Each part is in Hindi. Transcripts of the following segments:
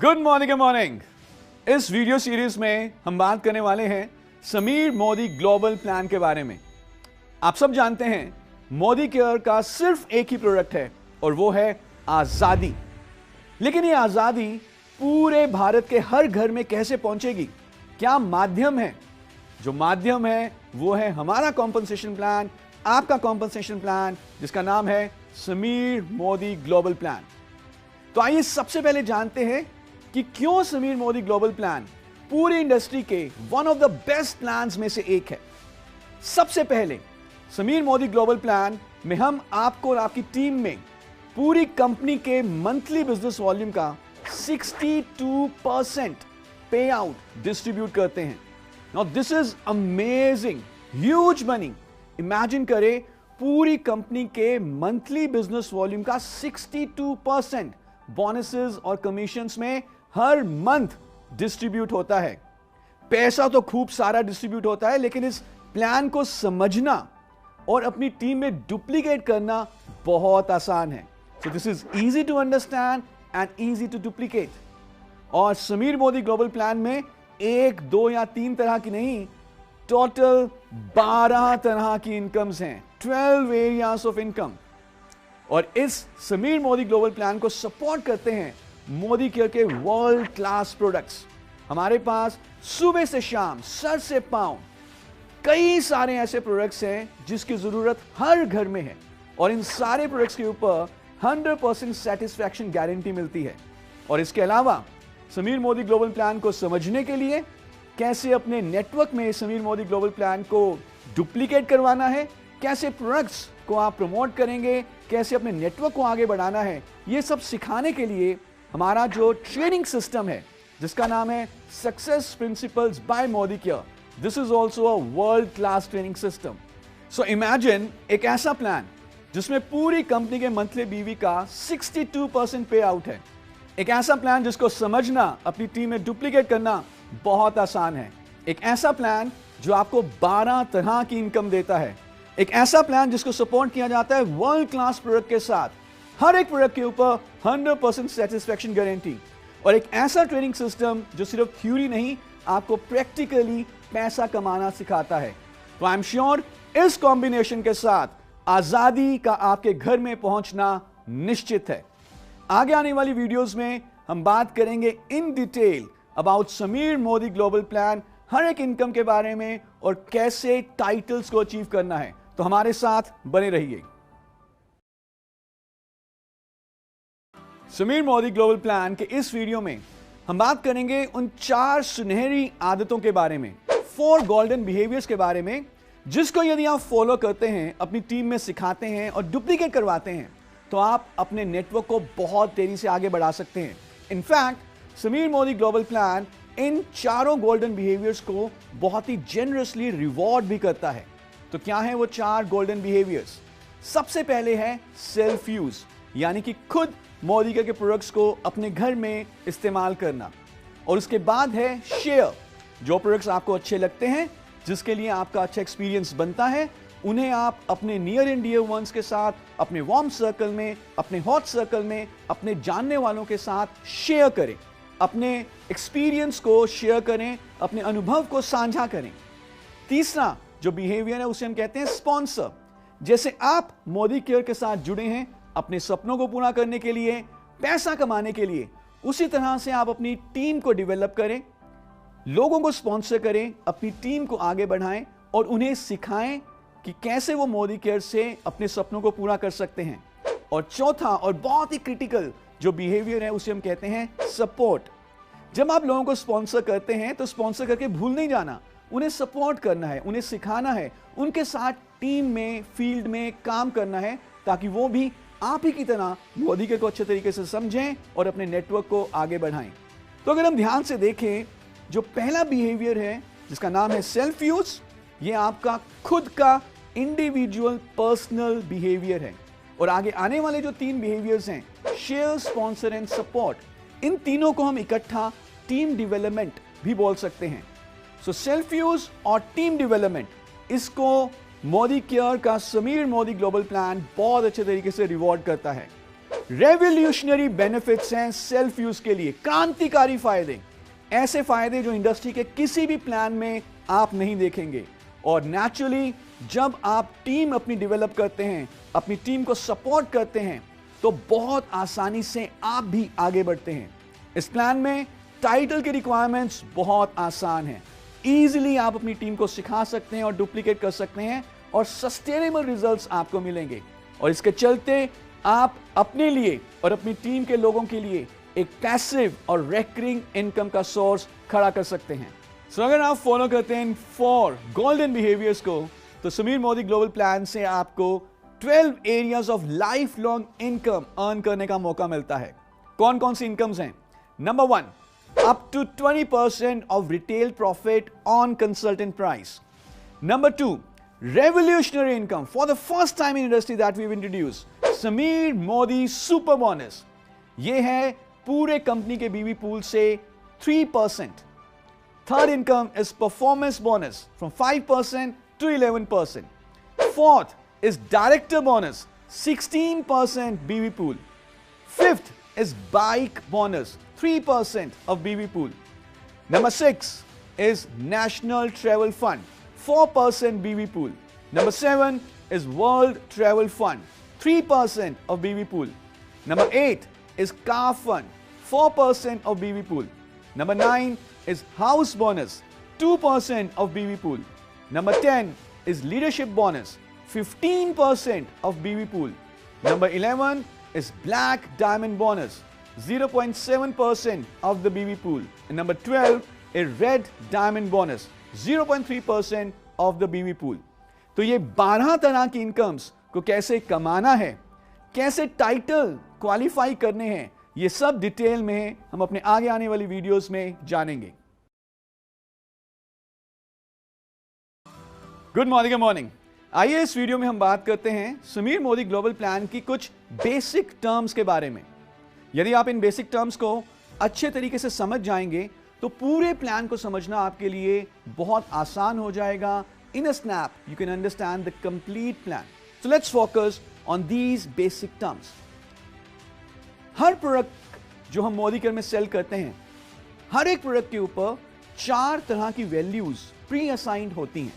Good morning morning. इस वीडियो सीरीज में हम बात करने वाले हैं समीर मोदी ग्लोबल प्लान के बारे में। आप सब जानते हैं मोदी केयर का सिर्फ एक ही प्रोडक्ट है और वो है आजादी। लेकिन ये आजादी पूरे भारत के हर घर में कैसे पहुंचेगी? क्या माध्यम है? जो माध्यम है वो है हमारा कॉम्पनसेशन प्लान, आपका कॉम्पनसेशन प्लान, जिसका नाम है समीर मोदी ग्लोबल प्लान। तो आइए सबसे पहले जानते हैं कि क्यों समीर मोदी ग्लोबल प्लान पूरी इंडस्ट्री के one of the best plans में से एक है। सबसे पहले समीर मोदी ग्लोबल प्लान में हम आपको और आपकी टीम में पूरी कंपनी के मंथली बिजनेस वॉल्यूम का 62% पे आउट डिस्ट्रीब्यूट करते हैं। Now this is amazing, huge money. Imagine करें पूरी कंपनी के मंथली बिजनेस वॉल्यूम का 62% बोनसेस और कमीशंस में हर मंथ डिस्ट्रीब्यूट होता है। पैसा तो खूब सारा डिस्ट्रीब्यूट होता है, लेकिन इस प्लान को समझना और अपनी टीम में डुप्लीकेट करना बहुत आसान है। So this is easy to understand and easy to duplicate. और समीर मोदी ग्लोबल प्लान में एक, दो या तीन तरह की नहीं, टोटल 12 तरह की इनकम्स हैं, 12 एरियाज ऑफ इनकम। और इस समीर मोदी ग्लोबल प्लान को सपोर्ट करते हैं मोदी केयर के वर्ल्ड क्लास प्रोडक्ट्स। हमारे पास सुबह से शाम, सर से पांव कई सारे ऐसे प्रोडक्ट्स हैं जिसकी जरूरत हर घर में है, और इन सारे प्रोडक्ट्स के ऊपर 100% सेटिस्फैक्शन गारंटी मिलती है। और इसके अलावा समीर मोदी ग्लोबल प्लान को समझने के लिए कैसे अपने नेटवर्क में समीर मोदी ग्लोबल प्लान को डुप्लीकेट करवाना है, कैसे प्रोडक्ट्स को आप प्रमोट करेंगे, कैसे अपने नेटवर्क को आगे बढ़ाना है, ये सब सिखाने के लिए हमारा जो ट्रेनिंग सिस्टम है जिसका नाम है success principles by Modicare, this is also a world class training system. So imagine एक ऐसा प्लान जिसमें पूरी कंपनी के मंथली बीवी का 62% पे आउट है। एक ऐसा प्लान जिसको समझना, अपनी टीम में डुप्लीकेट करना बहुत आसान है। एक ऐसा प्लान जो आपको 12 तरह की इनकम देता है। एक ऐसा प्लान जिसको सपोर्ट किया जाता है वर्ल्ड क्लास प्रोडक्ट के साथ, हर एक प्रोडक्ट के ऊपर 100% सेटिस्फैक्शन गारंटी। और एक ऐसा ट्रेनिंग सिस्टम जो सिर्फ थ्योरी नहीं, आपको प्रैक्टिकली पैसा कमाना सिखाता है। तो आई एम श्योर इस कॉम्बिनेशन के साथ आजादी का आपके घर में पहुंचना निश्चित है। आगे आने वाली वीडियोस में हम बात करेंगे in detail about Sameer Modi global plan, हर एक इनकम के बारे में और कैसे टाइटल्स को अचीव करना है। तो हमारे साथ बने रहिए। समीर मोदी ग्लोबल प्लान के इस वीडियो में हम बात करेंगे उन 4 सुनहरी आदतों के बारे में, 4 गोल्डन बिहेवियर्स के बारे में, जिसको यदि आप फॉलो करते हैं, अपनी टीम में सिखाते हैं और डुप्लीकेट करवाते हैं, तो आप अपने नेटवर्क को बहुत तेजी से आगे बढ़ा सकते हैं। In fact Sameer Modi global plan in 4 golden behaviours को बहुत ही जेनरसली रिवॉर्ड भी करता है। तो क्या है वो 4 गोल्डन बिहेवियर्स? सबसे पहले है सेल्फ यूज, यानी कि खुद मोदी के प्रोडक्ट्स को अपने घर में इस्तेमाल करना। और उसके बाद है शेयर, जो प्रोडक्ट्स आपको अच्छे लगते हैं, जिसके लिए आपका अच्छा एक्सपीरियंस बनता है, उन्हें आप अपने नियर एंड डियर वंस के साथ, अपने वार्म सर्कल में, अपने हॉट सर्कल में, अपने जानने वालों के साथ शेयर करें, अपने एक्सपीरियंस को शेयर करें, अपने अनुभव को साझा करें। तीसरा जो बिहेवियर है उसे हम कहते हैं स्पॉन्सर। जैसे आप मोदी केयर के साथ जुड़े हैं अपने सपनों को पूरा करने के लिए, पैसा कमाने के लिए, उसी तरह से आप अपनी टीम को डेवलप करें, लोगों को स्पॉन्सर करें, अपनी टीम को आगे बढ़ाएं और उन्हें सिखाएं कि कैसे वो मोदी केयर से अपने सपनों को पूरा कर सकते हैं। और चौथा और बहुत ही क्रिटिकल जो बिहेवियर है उसे हम कहते हैं सपोर्ट। जब आप लोगों को स्पॉन्सर करते हैं तो स्पॉन्सर करके भूल नहीं जाना, उन्हें सपोर्ट करना है, उन्हें सिखाना है, उनके साथ टीम में, फील्ड में काम करना है, ताकि वो भी आप ही की तरह मोदी केयर को अच्छे तरीके से समझें और अपने नेटवर्क को आगे बढ़ाएं। तो अगर हम ध्यान से देखें, जो पहला बिहेवियर है जिसका नाम है सेल्फ यूज, ये आपका खुद का इंडिविजुअल पर्सनल बिहेवियर है। और आगे आने वाले जो 3 बिहेवियर्स हैं, शेयर, स्पॉन्सर एंड सपोर्ट, इन तीनों को हम इकट्ठा टीम डेवलपमेंट भी बोल सकते हैं। सो सेल्फ यूज और टीम डेवलपमेंट, इसको मोदी केयर का समीर मोदी ग्लोबल प्लान बहुत अच्छे तरीके से रिवॉर्ड करता है। रेवोल्यूशनरी बेनिफिट्स हैं सेल्फ यूज के लिए, क्रांतिकारी फायदे, ऐसे फायदे जो इंडस्ट्री के किसी भी प्लान में आप नहीं देखेंगे। और नेचुरली जब आप टीम अपनी डेवलप करते हैं, अपनी टीम को सपोर्ट करते हैं, तो बहुत आसानी से आप भी आगे बढ़ते हैं। इस प्लान में टाइटल के रिक्वायरमेंट्स बहुत आसान हैं। इजीली आप अपनी टीम को सिखा सकते हैं और डुप्लीकेट कर सकते हैं और सस्टेनेबल रिजल्ट्स आपको मिलेंगे। और इसके चलते आप अपने लिए और अपनी टीम के लोगों के लिए एक पैसिव और रेकरिंग इनकम का सोर्स खड़ा कर सकते हैं। सो अगर आप फॉलो करते हैं 4 गोल्डन बिहेवियर्स को, तो समीर मोदी ग्लोबल प्लान से आपको 12 areas of life long income earn करने का मौका मिलता है। कौन कौन सी इनकम्स हैं? Number 1, up to 20% of retail profit on consultant price. Number 2, revolutionary income for the first time in industry that we've introduced, Sameer Modi Super Bonus. ये है पूरे कंपनी के बीवी पूल से 3%. Third income is performance bonus from 5% to 11%. Fourth is director bonus, 16% BV pool. Fifth is bike bonus, 3% of BV pool. Number 6 is National Travel Fund, 4% BV pool. Number 7 is World Travel Fund, 3% of BV pool. Number 8 is Car Fund, 4% of BV pool. Number 9 is House Bonus, 2% of BV pool. Number 10 is Leadership Bonus, 15% of BV pool. Number 11 is Black Diamond Bonus, 0.7% of the BV pool. And number 12 is Red Diamond Bonus, 0.3% of the BV pool. तो ये 12 तरह की इनकम्स को कैसे कमाना है, कैसे टाइटल क्वालिफाई करने हैं, ये सब डिटेल में हम अपने आगे आने वाली वीडियोस में जानेंगे। Good morning, good morning. आइए इस वीडियो में हम बात करते हैं समीर मोदी ग्लोबल प्लान की कुछ बेसिक टर्म्स के बारे में। यदि आप इन बेसिक टर्म्स को अच्छे तरीके से समझ जाएंगे तो पूरे प्लान को समझना आपके लिए बहुत आसान हो जाएगा। In a snap you can understand the complete plan. So let's focus on these basic terms. हर प्रोडक्ट जो हम मोदी केयर में सेल करते हैं, हर एक प्रोडक्ट के ऊपर 4 तरह की वैल्यूज प्री असाइंड होती हैं।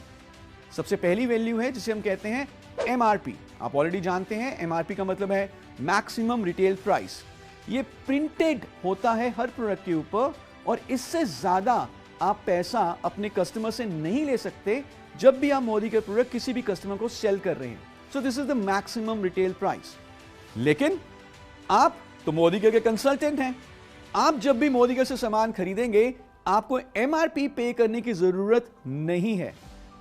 सबसे पहली वैल्यू है जिसे हम कहते हैं MRP। आप ऑलरेडी जानते हैं MRP का मतलब है मैक्सिमम रिटेल प्राइस। ये प्रिंटेड होता है हर प्रोडक्ट के ऊपर और इससे ज्यादा आप पैसा अपने कस्टमर से नहीं ले सकते जब भी आप मोदी के प्रोडक्ट किसी भी कस्टमर को सेल कर रहे हैं। सो this is the maximum retail price. लेकिन आप तो मोदी केयर के कंसल्टेंट हैं, आप जब भी मोदी केयर से सामान खरीदेंगे आपको MRP पे करने की जरूरत नहीं है।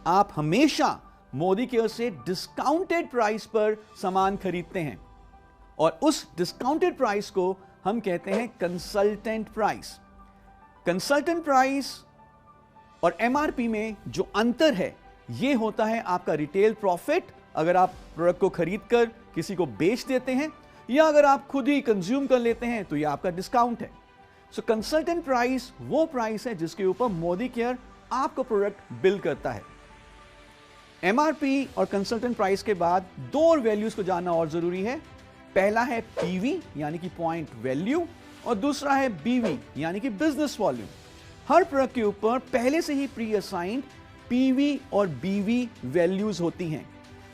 आप हमेशा मोदी केयर से डिस्काउंटेड प्राइस पर सामान खरीदते हैं और उस डिस्काउंटेड प्राइस को हम कहते हैं कंसल्टेंट प्राइस। कंसल्टेंट प्राइस और MRP में जो अंतर है यह होता है आपका रिटेल प्रॉफिट, अगर आप प्रोडक्ट को खरीदकर किसी को बेच देते हैं या अगर आप खुद ही कंज्यूम कर लेते हैं तो यह आपका डिस्काउंट है। सो कंसल्टेंट प्राइस वो प्राइस है जिसके ऊपर मोदी केयर आपको प्रोडक्ट बिल करता है। MRP और कंसल्टेंट प्राइस के बाद 2 और वैल्यूज को जानना और जरूरी है। पहला है PV यानी कि पॉइंट वैल्यू और दूसरा है BV यानी कि बिजनेस वॉल्यूम। हर प्रोडक्ट के ऊपर पहले से ही प्री असाइंड PV और BV वैल्यूज होती हैं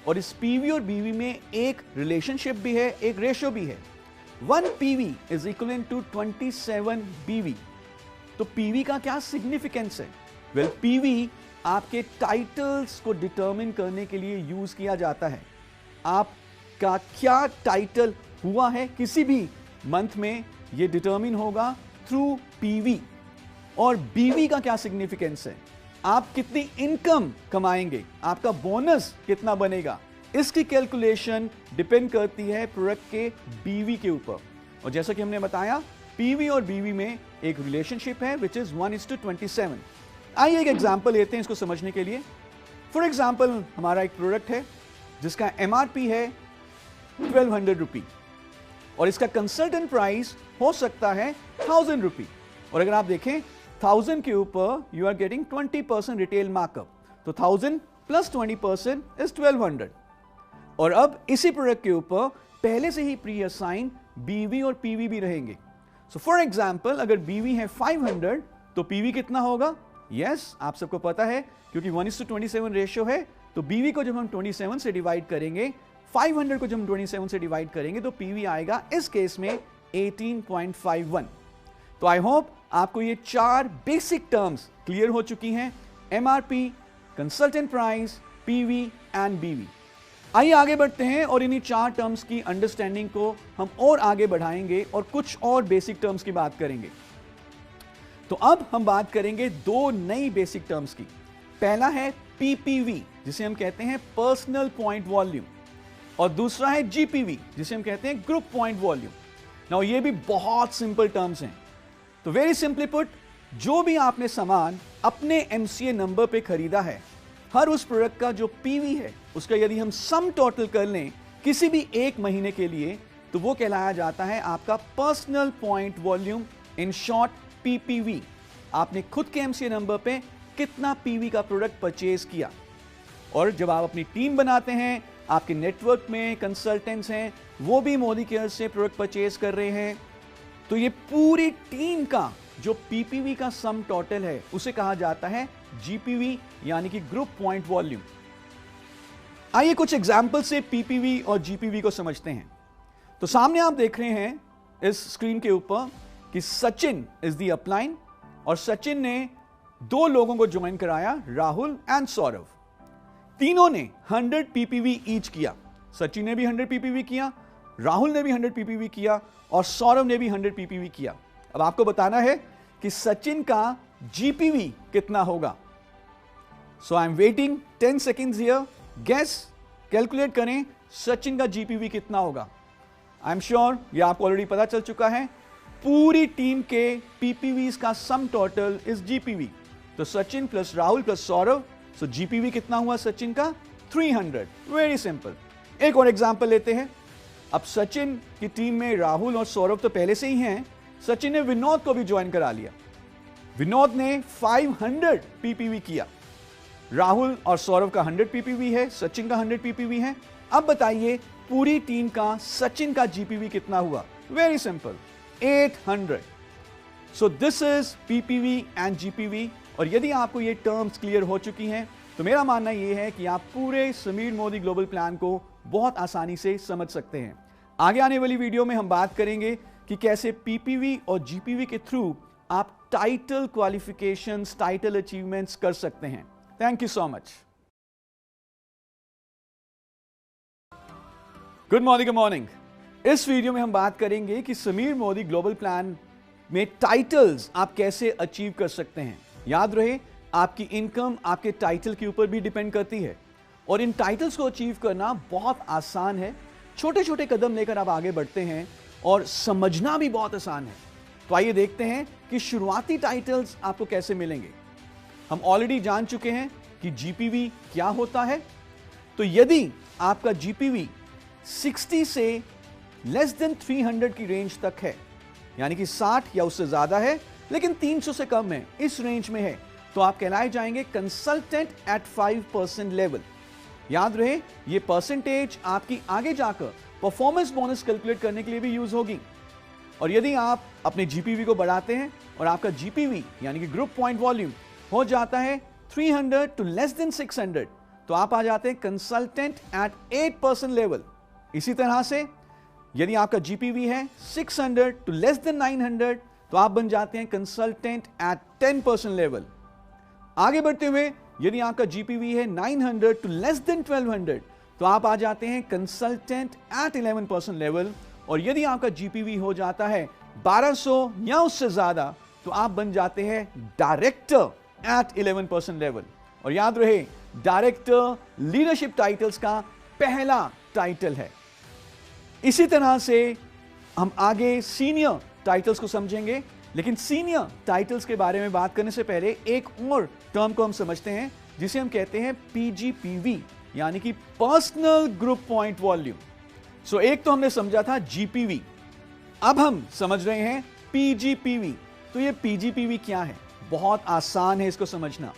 और इस PV और BV में एक रिलेशनशिप भी है, एक रेशियो भी है। 1 PV is equivalent to 27 BV। तो PV का क्या सिग्निफिकेंस है? वेल, PV आपके टाइटल्स को डिटरमिन करने के लिए यूज किया जाता है। आपका क्या टाइटल हुआ है किसी भी मंथ में, यह डिटरमिन होगा थ्रू PV। और BV का क्या सिग्निफिकेंस है? आप कितनी इनकम कमाएंगे, आपका बोनस कितना बनेगा, इसकी कैलकुलेशन डिपेंड करती है प्रोडक्ट के BV के ऊपर। और जैसा कि हमने बताया PV और BV में एक रिलेशनशिप है विच इज 1:27। आइए एक एग्जाम्पल लेते हैं इसको समझने के लिए। फॉर एग्जाम्पल, हमारा एक प्रोडक्ट है जिसका MRP है 1200 रुपी और इसका कंसल्टेंट प्राइस हो सकता है 1000 रुपी। और अगर आप देखें 1000 के ऊपर you are getting 20% retail markup, तो 1000 + 20% इज 1200। और अब इसी प्रोडक्ट के ऊपर पहले से ही प्री असाइन बीवी और पीवी भी रहेंगे। सो फॉर एग्जाम्पल अगर बीवी है 500 तो पीवी कितना होगा? यस, आप सबको पता है क्योंकि 1:27 रेशियो है, तो बीवी को जब हम 27 से डिवाइड करेंगे, 500 को जब हम 27 से डिवाइड करेंगे तो पीवी आएगा इस केस में 18.51। तो आई होप आपको ये 4 बेसिक टर्म्स क्लियर हो चुकी हैं, MRP, consultant price, PV and बीवी। आइए आगे बढ़ते हैं और इन्हीं 4 टर्म्स की अंडरस्टैंडिंग को हम और आगे बढ़ाएंगे और कुछ और बेसिक टर्म्स की बात करेंगे। तो अब हम बात करेंगे 2 नई बेसिक टर्म्स की। पहला है पीपीवी जिसे हम कहते हैं पर्सनल पॉइंट वॉल्यूम, और दूसरा है जीपीवी जिसे हम कहते हैं ग्रुप पॉइंट वॉल्यूम। नाउ ये भी बहुत सिंपल टर्म्स हैं। तो वेरी सिंपली पुट, जो भी आपने सामान अपने एमसीए नंबर पे खरीदा है, हर उस प्रोडक्ट का जो पीवी है उसका यदि हम सम टोटल कर लें किसी भी एक महीने के लिए, तो वो कहलाया जाता है आपका personal point volume, in short PPV. आपने खुद के एमसीए नंबर पे कितना पीवी का प्रोडक्ट परचेज किया। और जब आप अपनी टीम बनाते हैं, आपके नेटवर्क में कंसल्टेंट्स हैं, वो भी मोदी केयर से प्रोडक्ट परचेज कर रहे हैं, तो ये पूरी टीम का जो पीपीवी का सम टोटल है उसे कहा जाता है जीपीवी, यानी कि ग्रुप पॉइंट वॉल्यूम। आइए कुछ एग्जांपल से पीपीवी और जीपीवी को समझते हैं। तो सामने आप देख रहे हैं इस स्क्रीन के ऊपर कि सचिन इज दी अपलाइन, और सचिन ने 2 लोगों को ज्वाइन कराया, राहुल एंड सौरभ। तीनों ने 100 पीपीवी ईच किया। सचिन ने भी 100 पीपीवी किया, राहुल ने भी 100 पीपीवी किया और सौरभ ने भी 100 पीपीवी किया। अब आपको बताना है कि सचिन का जीपीवी कितना होगा। So I am waiting 10 seconds here. Guess, calculate करें सचिन का जीपीवी कितना होगा। आई एम श्योर ये आपको ऑलरेडी पता चल चुका है। पूरी टीम के पीपीवीज का सम टोटल इज जीपीवी। तो Sachin plus Rahul plus Saurabh, so GPV कितना हुआ सचिन का? 300। Very simple. एक और एग्जांपल लेते हैं। अब सचिन की टीम में राहुल और सौरभ तो पहले से ही हैं, सचिन ने विनोद को भी ज्वाइन करा लिया। विनोद ने 500 पीपीवी किया। राहुल और सौरभ का 100 पीपीवी है, सचिन का 100 पीपीवी है। अब बताइए पूरी टीम का सचिन का जीपीवी कितना हुआ? Very simple, 800। So this is PPV and GPV. और यदि आपको ये टर्म्स क्लियर हो चुकी हैं तो मेरा मानना यह है कि आप पूरे समीर मोदी ग्लोबल प्लान को बहुत आसानी से समझ सकते हैं। आगे आने वाली वीडियो में हम बात करेंगे कि कैसे पीपीवी और जीपीवी के थ्रू आप टाइटल क्वालिफिकेशंस, टाइटल अचीवमेंट्स कर सकते हैं। Thank you so much. Good morning, good morning. इस वीडियो में हम बात करेंगे कि समीर मोदी ग्लोबल प्लान में टाइटल्स आप कैसे अचीव कर सकते हैं। याद रहे, आपकी इनकम आपके टाइटल के ऊपर भी डिपेंड करती है, और इन टाइटल्स को अचीव करना बहुत आसान है। छोटे छोटे कदम लेकर आप आगे बढ़ते हैं और समझना भी बहुत आसान है। तो आइए देखते हैं कि शुरुआती टाइटल्स आपको कैसे मिलेंगे। हम ऑलरेडी जान चुके हैं कि जीपीवी क्या होता है। तो यदि आपका जीपीवी 60 से लेस देन 300 की रेंज तक है, यानी कि 60 या उससे ज्यादा है लेकिन 300 से कम है, इस रेंज में है, तो आप कहलाए जाएंगे कंसल्टेंट एट 5% लेवल। याद रहे, ये परसेंटेज आपकी आगे जाकर परफॉर्मेंस बोनस कैलकुलेट करने के लिए भी यूज होगी। और यदि आप अपने जीपीवी को बढ़ाते हैं और आपका जीपीवी यानी कि ग्रुप पॉइंट वॉल्यूम हो जाता है 300 टू लेस देन 600, तो आप आ जाते हैं कंसल्टेंट एट 8% लेवल। इसी तरह से यदि आपका जीपीवी है 600 टू लेस देन 900, तो आप बन जाते हैं कंसल्टेंट एट 10% लेवल। आगे बढ़ते हुए यदि आपका जीपीवी है 900 टू लेस देन 1200, तो आप आ जाते हैं कंसल्टेंट एट 11% लेवल। और यदि आपका जीपीवी हो जाता है 1200 या उससे ज्यादा, तो आप बन जाते हैं डायरेक्टर एट 11% लेवल। और याद रहे, डायरेक्टर लीडरशिप टाइटल्स का पहला टाइटल है। इसी तरह से हम आगे सीनियर टाइटल्स को समझेंगे, लेकिन सीनियर टाइटल्स के बारे में बात करने से पहले एक और टर्म को हम समझते हैं जिसे हम कहते हैं पीजीपीवी, यानी कि पर्सनल ग्रुप पॉइंट वॉल्यूम। सो एक तो हमने समझा था जीपीवी, अब हम समझ रहे हैं पीजीपीवी। तो ये पीजीपीवी क्या है? बहुत आसान है इसको समझना।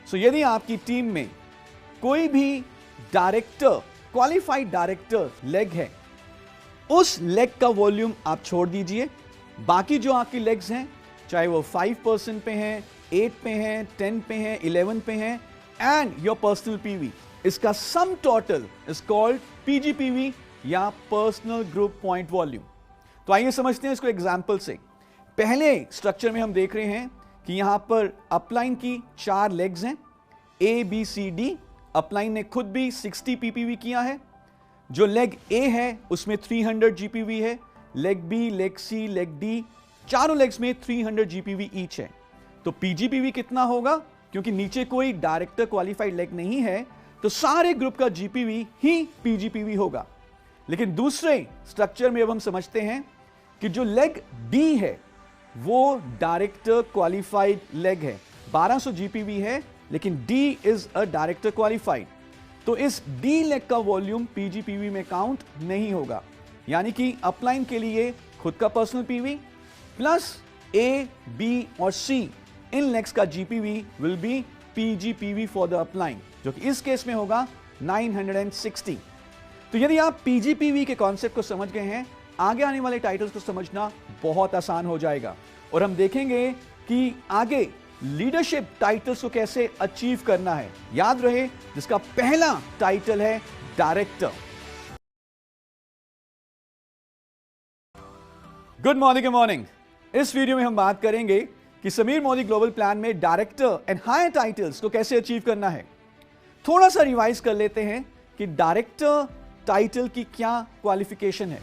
सो यदि आपकी टीम में कोई भी डायरेक्टर, क्वालिफाइड डायरेक्टर लेग है, उस लेग का वॉल्यूम आप छोड़ दीजिए, बाकी जो आपकी लेग्स हैं चाहे वो 5% पे हैं, 8 पे हैं, 10 पे हैं, 11 पे हैं, एंड योर पर्सनल पीवी, इसका सम टोटल इज कॉल्ड पीजीपीवी या पर्सनल ग्रुप पॉइंट वॉल्यूम। तो आइए समझते हैं इसको एग्जांपल से। पहले स्ट्रक्चर में हम देख रहे हैं कि यहां पर अपलाइन की 4 लेग्स हैं, A B C D. Upline ने खुद भी 60 पीपीवी किया है। जो लेग ए है उसमें 300 जीपीवी है, लेग बी, लेग सी, लेग डी, चारों लेग्स में 300 जीपीवी ईच है। तो पीजीपीवी कितना होगा? क्योंकि नीचे कोई डायरेक्टर क्वालिफाइड लेग नहीं है तो सारे ग्रुप का जीपीवी ही पीजीपीवी होगा। लेकिन दूसरे स्ट्रक्चर में अब हम समझते हैं कि जो लेग डी है वो डायरेक्टर क्वालिफाइड लेग है, 1200 जीपीवी है, लेकिन D is a director qualified. तो इस डी लेग का वॉल्यूम पीजीपीवी में काउंट नहीं होगा। यानी कि अपलाइन के लिए खुद का personal PV plus A, B और सी, इन लेग्स का GPV will be PGPV for the upline, जो कि इस केस में होगा 960। तो यदि आप पीजीपीवी के कॉन्सेप्ट को समझ गए हैं, आगे आने वाले टाइटल्स को समझना बहुत आसान हो जाएगा और हम देखेंगे कि आगे लीडरशिप टाइटल्स को कैसे अचीव करना है। याद रहे, जिसका पहला टाइटल है director. Good morning, good morning. इस वीडियो में हम बात करेंगे कि समीर मोदी ग्लोबल प्लान में डायरेक्टर एंड हायर टाइटल्स को कैसे अचीव करना है। थोड़ा सा रिवाइज कर लेते हैं कि डायरेक्टर टाइटल की क्या क्वालिफिकेशन है।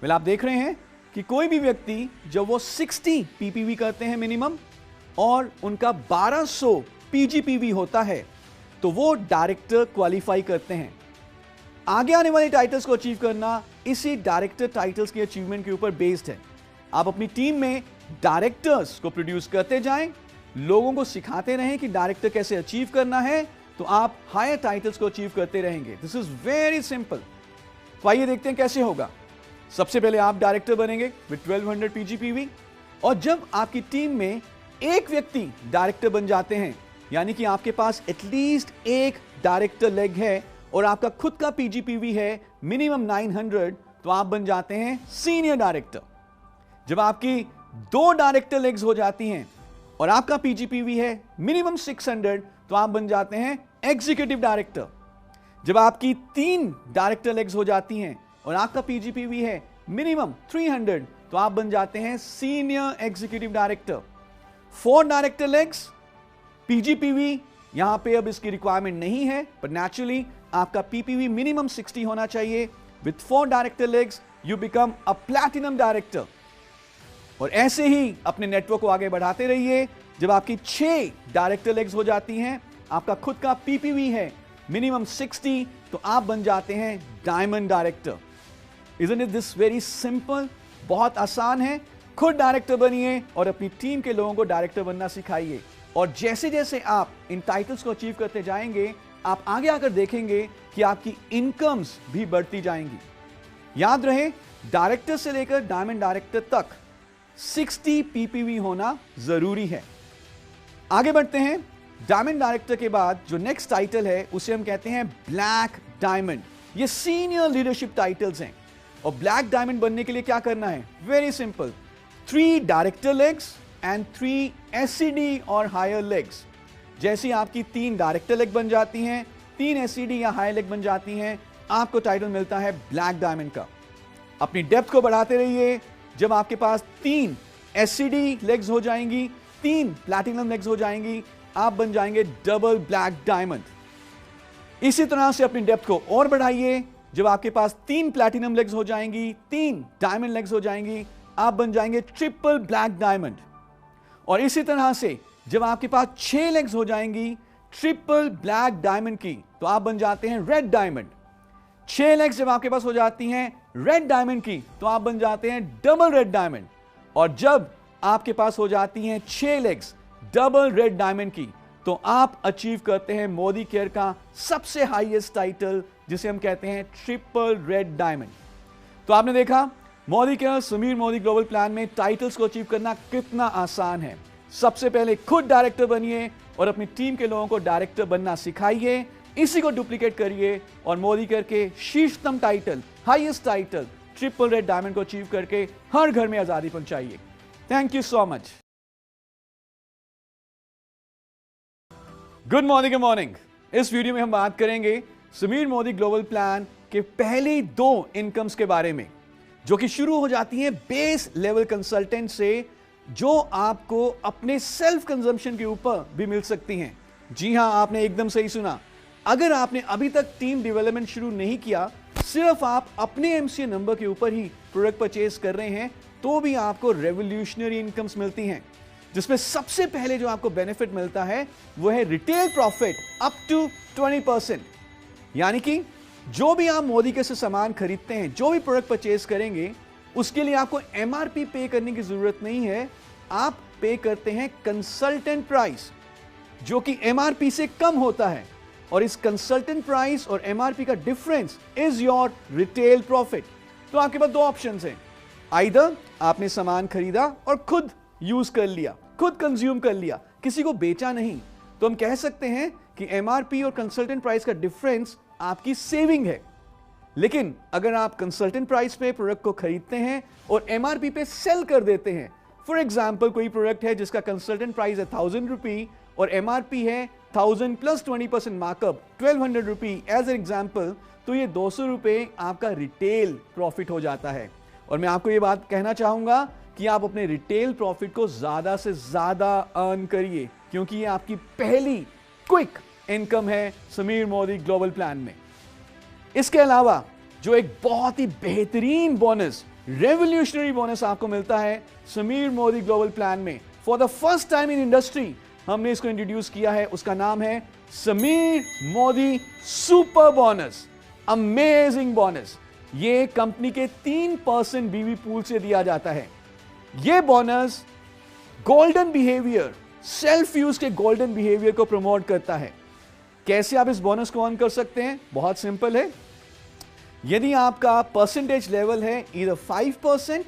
आप देख रहे हैं कि कोई भी व्यक्ति जब वो 60 पीपीवी करते हैं मिनिमम और उनका 1200 पीजीपीवी होता है तो वो डायरेक्टर क्वालिफाई करते हैं। आगे आने वाले टाइटल्स को अचीव करना इसी डायरेक्टर टाइटल्स की अचीवमेंट के ऊपर बेस्ड है। आप अपनी टीम में डायरेक्टर्स को प्रोड्यूस करते जाएं, लोगों को सिखाते रहें कि डायरेक्टर कैसे अचीव करना है, तो आप हायर टाइटल्स को अचीव करते रहेंगे। This is very simple. तो आइए देखते हैं कैसे होगा। सबसे पहले आप डायरेक्टर बनेंगे विद 1200 पीजीपीवी, और जब आपकी टीम में एक व्यक्ति डायरेक्टर बन जाते हैं, यानी कि आपके पास एटलीस्ट एक डायरेक्टर लेग है और आपका खुद का पीजीपीवी है मिनिमम 900, तो आप बन जाते हैं सीनियर डायरेक्टर। जब आपकी 2 डायरेक्टर लेग्स हो जाती हैं और आपका पीजीपीवी है मिनिमम 600, तो आप बन जाते हैं एग्जीक्यूटिव डायरेक्टर। जब आपकी 3 डायरेक्टर लेग्स हो जाती हैं और आपका पीजीपीवी है मिनिमम 300, तो आप बन जाते हैं senior executive director. 4 director legs, PGPV यहां पे अब इसकी रिक्वायरमेंट नहीं है, पर नेचुरली आपका पीपीवी मिनिमम 60 होना चाहिए। With 4 director legs you become a platinum director. और ऐसे ही अपने नेटवर्क को आगे बढ़ाते रहिए। जब आपकी 6 डायरेक्टर लेग्स हो जाती हैं, आपका खुद का पीपीवी है मिनिमम 60, तो आप बन जाते हैं diamond director. Isn't it this very simple? बहुत आसान है। खुद डायरेक्टर बनिए और अपनी टीम के लोगों को डायरेक्टर बनना सिखाइए। और जैसे जैसे आप इन टाइटल्स को अचीव करते जाएंगे, आप आगे आकर देखेंगे कि आपकी इनकम्स भी बढ़ती जाएंगी। याद रहे, डायरेक्टर से लेकर डायमंड डायरेक्टर तक 60 पीपीवी होना जरूरी है। आगे बढ़ते हैं। डायमंड डायरेक्टर के बाद जो नेक्स्ट टाइटल है उसे हम कहते हैं ब्लैक डायमंड। ये सीनियर लीडरशिप टाइटल्स हैं। और ब्लैक डायमंड बनने के लिए क्या करना है? Very simple, 3 director legs and 3 SCD और हायर लेग्स। जैसे आपकी 3 डायरेक्टर लेग बन जाती हैं, 3 एससीडी या हायर लेग बन जाती हैं, आपको टाइटल मिलता है ब्लैक डायमंड का। अपनी डेप्थ को बढ़ाते रहिए। जब आपके पास 3 एससीडी लेग्स हो जाएंगी, 3 प्लैटिनम लेग्स हो जाएंगी, आप बन जाएंगे डबल ब्लैक डायमंड। इसी तरह से अपनी डेप्थ को और बढ़ाइए। जब आपके पास 3 प्लैटिनम लेग्स हो जाएंगी, 3 डायमंड लेग्स हो जाएंगी, आप बन जाएंगे ट्रिपल ब्लैक डायमंड। और इसी तरह से जब आपके पास 6 लेग्स हो जाएंगी ट्रिपल ब्लैक डायमंड की, तो आप बन जाते हैं रेड डायमंड। 6 लेग्स जब आपके पास हो जाती हैं रेड डायमंड की, तो आप बन जाते हैं डबल रेड डायमंड। और जब आपके पास हो जाती हैं 6 लेग्स डबल रेड डायमंड की, तो आप अचीव करते हैं मोदी केयर का सबसे हाईएस्ट टाइटल, जिसे हम कहते हैं ट्रिपल रेड डायमंड। तो आपने देखा Modi care Sameer Modi global plan में टाइटल्स को अचीव करना कितना आसान है। सबसे पहले खुद डायरेक्टर बनिए और अपनी टीम के लोगों को डायरेक्टर बनना सिखाइए। इसी को डुप्लीकेट करिए और मोदी केयर के शीर्षतम title, highest title triple red diamond को अचीव करके हर घर में आजादी पहुंचाइए। Thank you so much. Good morning, good morning. इस वीडियो में हम बात करेंगे समीर मोदी ग्लोबल प्लान के पहली 2 इनकम्स के बारे में, जो कि शुरू हो जाती हैं बेस लेवल कंसल्टेंट से, जो आपको अपने सेल्फ कंजम्पशन के ऊपर भी मिल सकती हैं। जी हां, आपने एकदम सही सुना। अगर आपने अभी तक टीम डेवलपमेंट शुरू नहीं किया, सिर्फ आप अपने एमसीए नंबर के ऊपर ही प्रोडक्ट परचेज कर रहे हैं, तो भी आपको रेवोल्यूशनरी इनकम्स मिलती हैं, जिसमें सबसे पहले जो आपको बेनिफिट मिलता है वो है रिटेल प्रॉफिट अप टू 20%। यानी कि जो भी आप मोदी के से सामान खरीदते हैं, जो भी प्रोडक्ट परचेज करेंगे, उसके लिए आपको एमआरपी पे करने की जरूरत नहीं है। आप पे करते हैं कंसल्टेंट प्राइस, जो कि एमआरपी से कम होता है, और इस कंसल्टेंट प्राइस और एमआरपी का difference is your retail profit. तो आपके पास 2 ऑप्शंस हैं। आइदर आपने सामान खरीदा और खुद यूज कर लिया, खुद कंज्यूम कर लिया, किसी को बेचा नहीं, तो हम कह सकते हैं कि एमआरपी और कंसल्टेंट प्राइस का डिफरेंस आपकी सेविंग है। लेकिन अगर आप कंसल्टेंट प्राइस पे प्रोडक्ट को खरीदते हैं और एमआरपी पे सेल कर देते हैं, फॉर एग्जांपल कोई प्रोडक्ट है जिसका कंसल्टेंट प्राइस है 1000 रुपी और एमआरपी है 1000 plus 20% markup 1200 rupee as an example, तो ये 200 रुपए आपका रिटेल प्रॉफिट हो जाता है। और मैं आपको ये बात कहना चाहूंगा कि आप अपने रिटेल प्रॉफिट को ज्यादा से ज्यादा अर्न करिए, क्योंकि ये आपकी पहली क्विक इनकम है समीर मोदी ग्लोबल प्लान में। इसके अलावा जो एक बहुत ही बेहतरीन बोनस, रेवोल्यूशनरी बोनस आपको मिलता है समीर मोदी ग्लोबल प्लान में, for the first time in industry हमने इसको इंट्रोड्यूस किया है। उसका नाम है Sameer Modi super bonus, amazing bonus. ये कंपनी के 3% बीवी पूल से दिया जाता है। ये bonus golden behaviour, self use के गोल्डन बिहेवियर को प्रमोट करता है। कैसे आप इस बोनस को अर्न कर सकते हैं? बहुत सिंपल है। यदि आपका परसेंटेज लेवल है ईदर 5%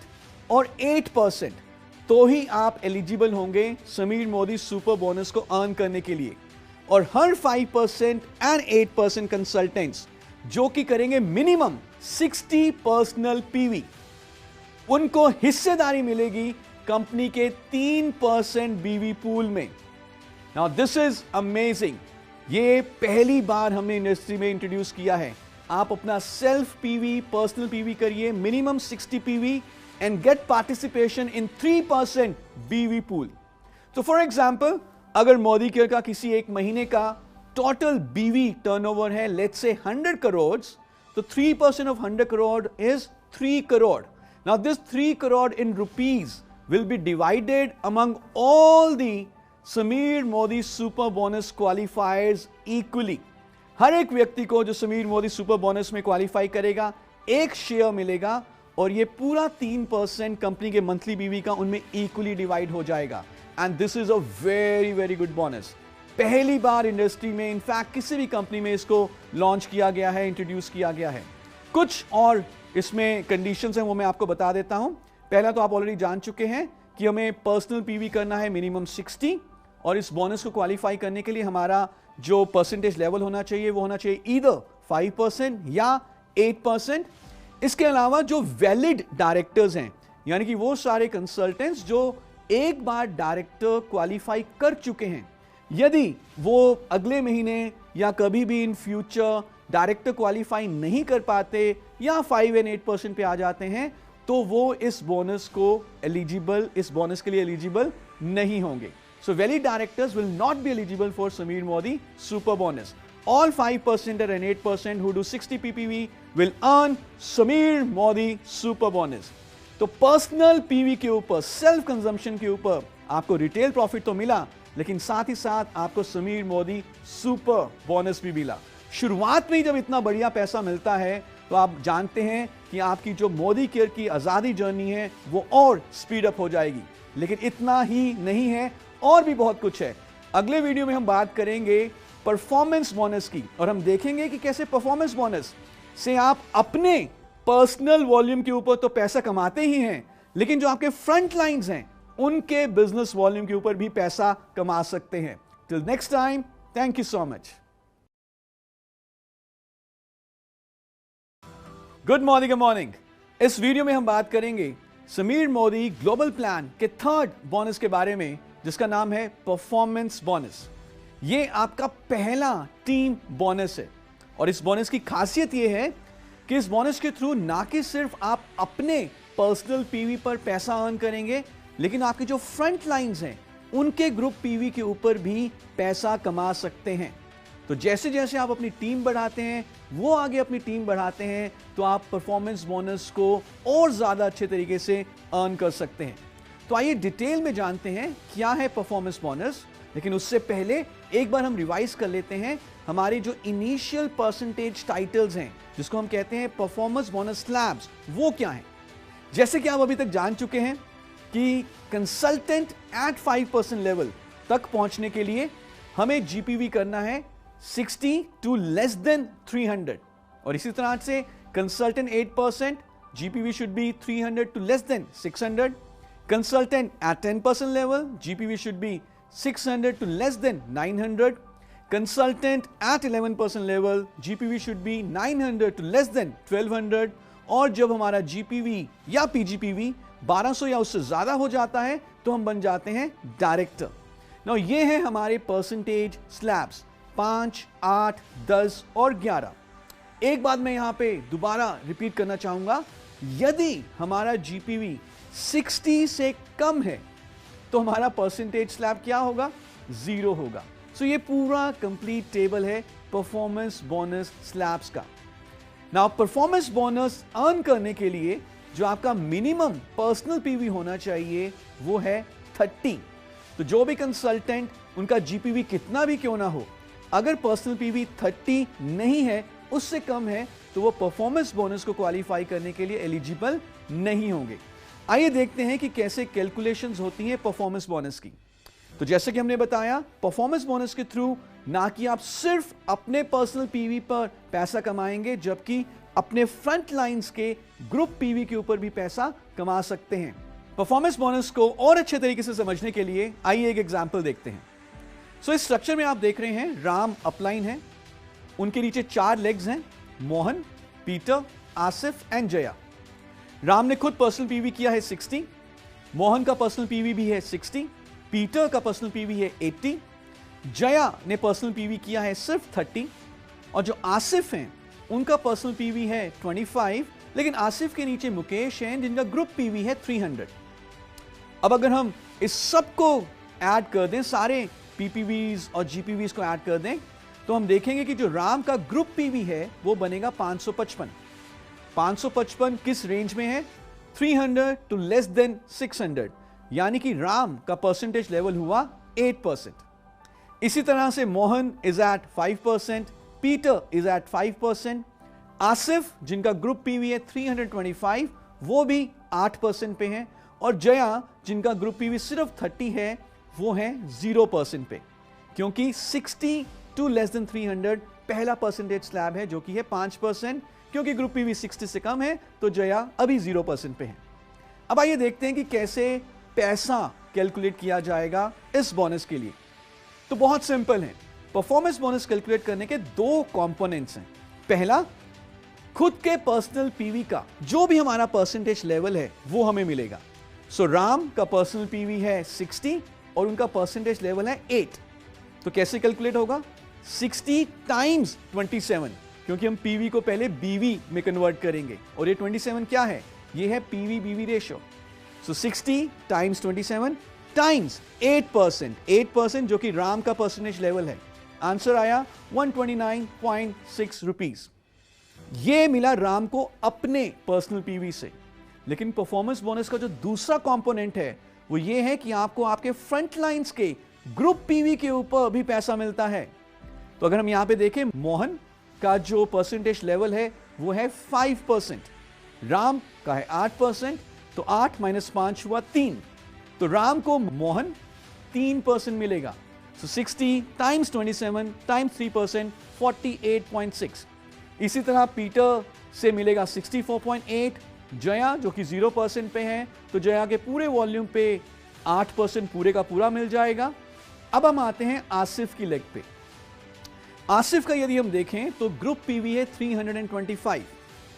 और 8%, तो ही आप एलिजिबल होंगे समीर मोदी सुपर बोनस को अर्न करने के लिए। और हर 5% एंड 8% कंसल्टेंट्स जो कि करेंगे मिनिमम 60 पर्सनल पीवी, उनको हिस्सेदारी मिलेगी कंपनी के 3% बीवी पूल में। Now this is amazing. ये पहली बार हमने इंडस्ट्री में इंट्रोड्यूस किया है। आप अपना सेल्फ पीवी, पर्सनल पीवी करिए, minimum 60 PV and get participation in 3% BV pool. तो फॉर एग्जांपल, अगर मोदी केयर का किसी एक महीने का टोटल बीवी टर्नओवर है लेट्स से 100 करोड़, तो 3% of 100 crore is 3 crore. Now this 3 crore in rupees will be divided among all the Sameer Modi super bonus qualifiers equally. हर एक व्यक्ति को जो समीर मोदी सुपर बोनस में क्वालिफाई करेगा, एक शेयर मिलेगा, और ये पूरा 3% कंपनी के मंथली बीवी का उनमें इक्वली डिवाइड हो जाएगा। And this is a very very good bonus. पहली बार इंडस्ट्री में, इनफैक्ट किसी भी कंपनी में इसको लॉन्च किया गया है, इंट्रोड्यूस किया गया है। कुछ और इसमें कंडीशंस हैं, वो मैं आपको बता देता हूं। पहला तो आप ऑलरेडी जान चुके हैं कि हमें पर्सनल पीवी करना है मिनिमम 60, और इस बोनस को क्वालिफाई करने के लिए हमारा जो परसेंटेज लेवल होना चाहिए वो होना चाहिए ईदर 5% या 8%। इसके अलावा जो वैलिड डायरेक्टर्स हैं, यानी कि वो सारे कंसल्टेंट्स जो एक बार डायरेक्टर क्वालिफाई कर चुके हैं, यदि वो अगले महीने या कभी भी इन फ्यूचर डायरेक्टर क्वालिफाई नहीं कर पाते या 5 और 8% पे आ जाते हैं, तो वो इस बोनस के लिए एलिजिबल नहीं होंगे। So valid directors will not be eligible for Sameer Modi super bonus. All 5% and 8% who do 60 ppv will earn Sameer Modi super bonus. तो पर्सनल पीवी के ऊपर, सेल्फ कंजम्पशन के ऊपर आपको रिटेल प्रॉफिट तो मिला, लेकिन साथ ही साथ आपको समीर मोदी सुपर बोनस भी मिला। शुरुआत में ही जब इतना बढ़िया पैसा मिलता है, तो आप जानते हैं कि आपकी जो मोदी केयर की आजादी जर्नी है वो और स्पीड अप हो जाएगी। लेकिन इतना ही नहीं है, और भी बहुत कुछ है। अगले वीडियो में हम बात करेंगे परफॉर्मेंस बोनस की, और हम देखेंगे कि कैसे परफॉर्मेंस बोनस से आप अपने पर्सनल वॉल्यूम के ऊपर तो पैसा कमाते ही हैं, लेकिन जो आपके फ्रंट लाइंस हैं उनके बिजनेस वॉल्यूम के ऊपर भी पैसा कमा सकते हैं। Till next time, thank you so much. Good morning, good morning. इस वीडियो में हम बात करेंगे समीर मोदी ग्लोबल प्लान के थर्ड बोनस के बारे में, जिसका नाम है परफॉर्मेंस बोनस। ये आपका पहला टीम बोनस है और इस बोनस की खासियत ये है कि इस बोनस के थ्रू ना कि सिर्फ आप अपने पर्सनल पीवी पर पैसा अर्न करेंगे, लेकिन आपके जो फ्रंट लाइंस हैं उनके ग्रुप पीवी के ऊपर भी पैसा कमा सकते हैं। तो जैसे जैसे आप अपनी टीम बढ़ाते हैं, वो आगे अपनी टीम बढ़ाते हैं, तो आप परफॉर्मेंस बोनस को और ज्यादा अच्छे तरीके से अर्न कर सकते हैं। तो आइए डिटेल में जानते हैं क्या है परफॉर्मेंस बोनस, लेकिन उससे पहले एक बार हम रिवाइज कर लेते हैं हमारी जो इनिशियल परसेंटेज टाइटल्स हैं, जिसको हम कहते हैं परफॉर्मेंस बोनस स्लैब्स, वो क्या है। जैसे कि आप अभी तक जान चुके हैं कि कंसल्टेंट एट 5% लेवल तक पहुंचने के लिए हमें जीपीवी करना है 60 टू लेस देन 300, और इसी तरह से consultant 8% GPV should be 300 to less than 600, consultant at 10% level GPV should be 600 to less than 900, consultant at 11% level GPV should be 900 to less than 1200, और जब हमारा GPV या PGPV 1200 या उससे ज्यादा हो जाता है तो हम बन जाते हैं डायरेक्टर। नाउ ये है हमारे परसेंटेज स्लैब्स 5, 8, 10 और 11। एक बात मैं यहां पे दोबारा रिपीट करना चाहूंगा, यदि हमारा GPV 60 से कम है तो हमारा परसेंटेज स्लैब क्या होगा, 0 होगा। सो ये पूरा कंप्लीट टेबल है परफॉर्मेंस बोनस स्लैब्स का। नाउ परफॉर्मेंस बोनस अर्न करने के लिए जो आपका मिनिमम पर्सनल पीवी होना चाहिए वो है 30। तो जो भी कंसल्टेंट उनका जीपीवी कितना भी क्यों ना हो, अगर पर्सनल पीवी 30 नहीं है, उससे कम है, तो वो परफॉर्मेंस बोनस को क्वालिफाई करने के लिए एलिजिबल नहीं होंगे। आइए देखते हैं कि कैसे कैलकुलेशंस होती हैं परफॉर्मेंस बोनस की। तो जैसे कि हमने बताया, परफॉर्मेंस बोनस के थ्रू ना कि आप सिर्फ अपने पर्सनल पीवी पर पैसा कमाएंगे, जबकि अपने फ्रंट लाइंस के ग्रुप पीवी के ऊपर भी पैसा कमा सकते हैं। परफॉर्मेंस बोनस को और अच्छे तरीके से समझने के लिए आइए एक एग्जांपल देखते हैं। सो इस स्ट्रक्चर में आप देख रहे हैं राम अपलाइन है, उनके नीचे 4 लेग्स हैं, मोहन, पीटर, आसिफ एंड जया। राम ने खुद पर्सनल पीवी किया है 60, मोहन का पर्सनल पीवी भी है 60, पीटर का पर्सनल पीवी है 80, जया ने पर्सनल पीवी किया है सिर्फ 30, और जो आसिफ हैं उनका पर्सनल पीवी है 25, लेकिन आसिफ के नीचे मुकेश हैं जिनका ग्रुप पीवी है 300। अब अगर हम इस सब को ऐड कर दें, सारे पीपीवीज और जीपीवीज को ऐड कर दें, तो हम देखेंगे कि जो राम का ग्रुप पीवी है वो बनेगा 555। 555 किस रेंज में है, 300 टू लेस देन 600, यानी कि राम का परसेंटेज लेवल हुआ 8%। इसी तरह से Mohan is at 5%, Peter is at 5%, Asif जिनका ग्रुप पीवी है 325 वो भी 8% पे हैं, और जया जिनका ग्रुप पीवी सिर्फ 30 है वो है 0% पे, क्योंकि 60 टू लेस देन 300 पहला परसेंटेज स्लैब है जो कि है 5%, क्योंकि ग्रुप पीवी 60 से कम है तो जया अभी 0% पे है। अब आइए देखते हैं कि कैसे पैसा कैलकुलेट किया जाएगा इस बोनस के लिए। तो बहुत सिंपल है, परफॉर्मेंस बोनस कैलकुलेट करने के 2 कंपोनेंट्स हैं। पहला, खुद के पर्सनल पीवी का जो भी हमारा परसेंटेज लेवल है वो हमें मिलेगा। सो राम का पर्सनल पीवी है 60 और उनका परसेंटेज लेवल है 8। तो कैसे कैलकुलेट होगा, 60 टाइम्स 27, क्योंकि हम पीवी को पहले बीवी में कन्वर्ट करेंगे, और ये 27 क्या है, ये है पीवी बीवी रेशियो। सो 60 टाइम्स 27 टाइम्स 8%, 8% जो कि राम का परसेंटेज लेवल है। आंसर आया 129.6 रुपीज। ये मिला राम को अपने पर्सनल पीवी से। लेकिन परफॉर्मेंस बोनस का जो दूसरा कंपोनेंट है वो ये है कि आपको आपके फ्रंट लाइंस के ग्रुप पीवी के ऊपर भी पैसा मिलता है। तो अगर हम यहां पे देखें, मोहन का जो परसेंटेज लेवल है वो है 5%, राम का है 8%, तो 8 - 5 हुआ 3, तो राम को मोहन 3% मिलेगा। सो 60 टाइम्स 27 टाइम्स 3%, 48.6। इसी तरह पीटर से मिलेगा 64.8, जया जो कि 0% पे है, तो जया के पूरे वॉल्यूम पे 8% पूरे का पूरा मिल जाएगा। अब हम आते हैं आसिफ की लेग पे। आसिफ का यदि हम देखें तो ग्रुप पीवी है 325,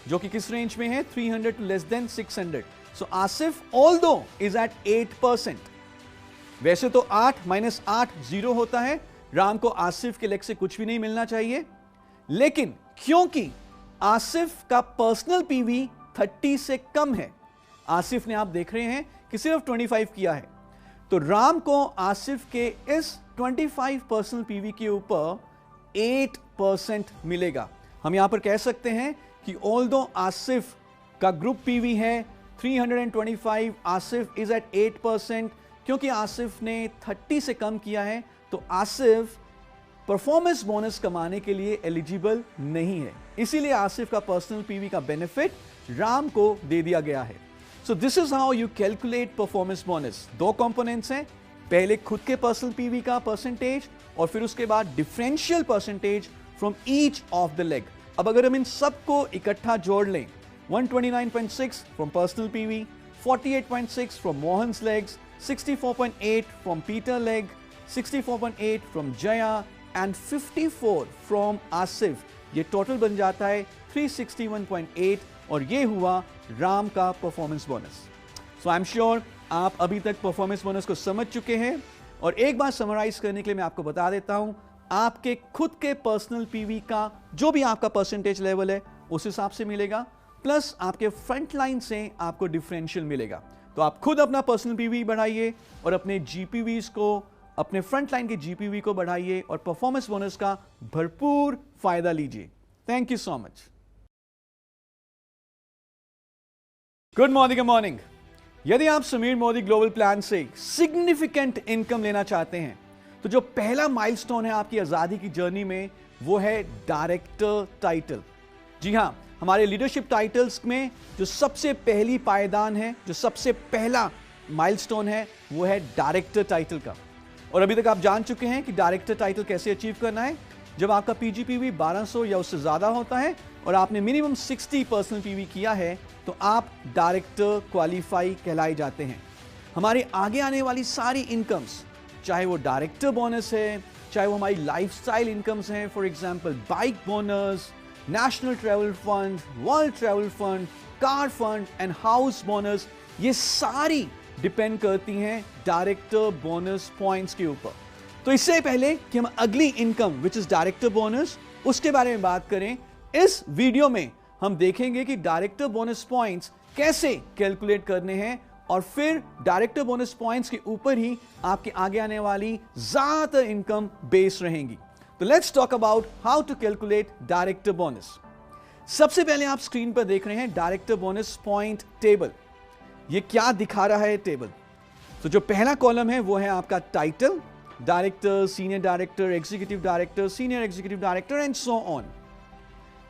जो कि किस रेंज में है, 300 to less than 600. So Asif although is at 8%. वैसे तो 8 माइनस 8 0 होता है, राम को आसिफ के लेग से कुछ भी नहीं मिलना चाहिए, लेकिन क्योंकि आसिफ का पर्सनल पीवी 30 से कम है, आसिफ ने आप देख रहे हैं कि सिर्फ 25 किया है, तो राम को आसिफ के इस 25 पर्सनल पीवी के ऊपर 8% मिलेगा. हम यहां पर कह सकते हैं कि ऑल्दो आसिफ का ग्रुप पीवी है 325, आसिफ इज एट 8%. क्योंकि आसिफ ने 30 से कम किया है, तो आसिफ परफॉर्मेंस बोनस कमाने के लिए एलिजिबल नहीं है, इसीलिए आसिफ का पर्सनल पीवी का बेनिफिट राम को दे दिया गया है. So this is how you calculate performance bonus. दो कंपोनेंट्स हैं, पहले खुद के पर्सनल पीवी का परसेंटेज और फिर उसके बाद differential percentage from each of the leg. अब अगर हम इन सबको इकट्ठा जोड़ लें, 129.6 from personal PV, 48.6 from Mohan's legs, 64.8 from Peter leg, 64.8 from Jaya and 54 from Asif, ये टोटल बन जाता है 361.8 और ये हुआ राम का performance bonus. So I am sure आप अभी तक परफॉर्मेंस बोनस को समझ चुके हैं, और एक बार समराइज करने के लिए मैं आपको बता देता हूं, आपके खुद के पर्सनल पीवी का जो भी आपका परसेंटेज लेवल है उस हिसाब से मिलेगा, प्लस आपके फ्रंट लाइन से आपको डिफरेंशियल मिलेगा. तो आप खुद अपना पर्सनल पीवी बढ़ाइए और अपने जीपीवीज को, अपने फ्रंट लाइन के जीपीवी को बढ़ाइए और परफॉर्मेंस बोनस का भरपूर फायदा लीजिए. Thank you so much. Good morning. Good morning. यदि आप समीर मोदी ग्लोबल प्लान से सिग्निफिकेंट इनकम लेना चाहते हैं, तो जो पहला माइलस्टोन है आपकी आजादी की जर्नी में, वो है डायरेक्टर टाइटल. जी हां, हमारे लीडरशिप टाइटल्स में जो सबसे पहली पायदान है, जो सबसे पहला माइलस्टोन है, वो है डायरेक्टर टाइटल का. और अभी तक आप जान चुके हैं कि डायरेक्टर टाइटल कैसे अचीव करना है. जब आपका पीजीपीवी 1200 या उससे ज्यादा होता है और आपने मिनिमम 60 पर्सनल पीवी किया है, तो आप डायरेक्टर क्वालिफाई कहलाए जाते हैं. हमारे आगे आने वाली सारी इनकम्स, चाहे वो डायरेक्टर बोनस है, चाहे वो हमारी लाइफस्टाइल इनकम्स हैं, for example bike bonus, national travel fund, world travel fund, car fund and house bonus, ये सारी डिपेंड करती हैं डायरेक्टर बोनस पॉइंट्स के ऊपर. तो इससे पहले कि हम अगली income which is director bonus, उसके बारे में बात करें, इस वीडियो में हम देखेंगे कि डायरेक्टर बोनस पॉइंट्स कैसे कैलकुलेट करने हैं, और फिर डायरेक्टर बोनस पॉइंट्स के ऊपर ही आपके आगे आने वाली ज्यादातर इनकम बेस रहेंगी. तो let's talk about how to calculate director bonus. सबसे पहले आप स्क्रीन पर देख रहे हैं डायरेक्टर बोनस पॉइंट टेबल. ये क्या दिखा रहा है टेबल? तो जो पहला कॉलम है वो है आपका title, director, senior director, executive director, senior executive director and so on.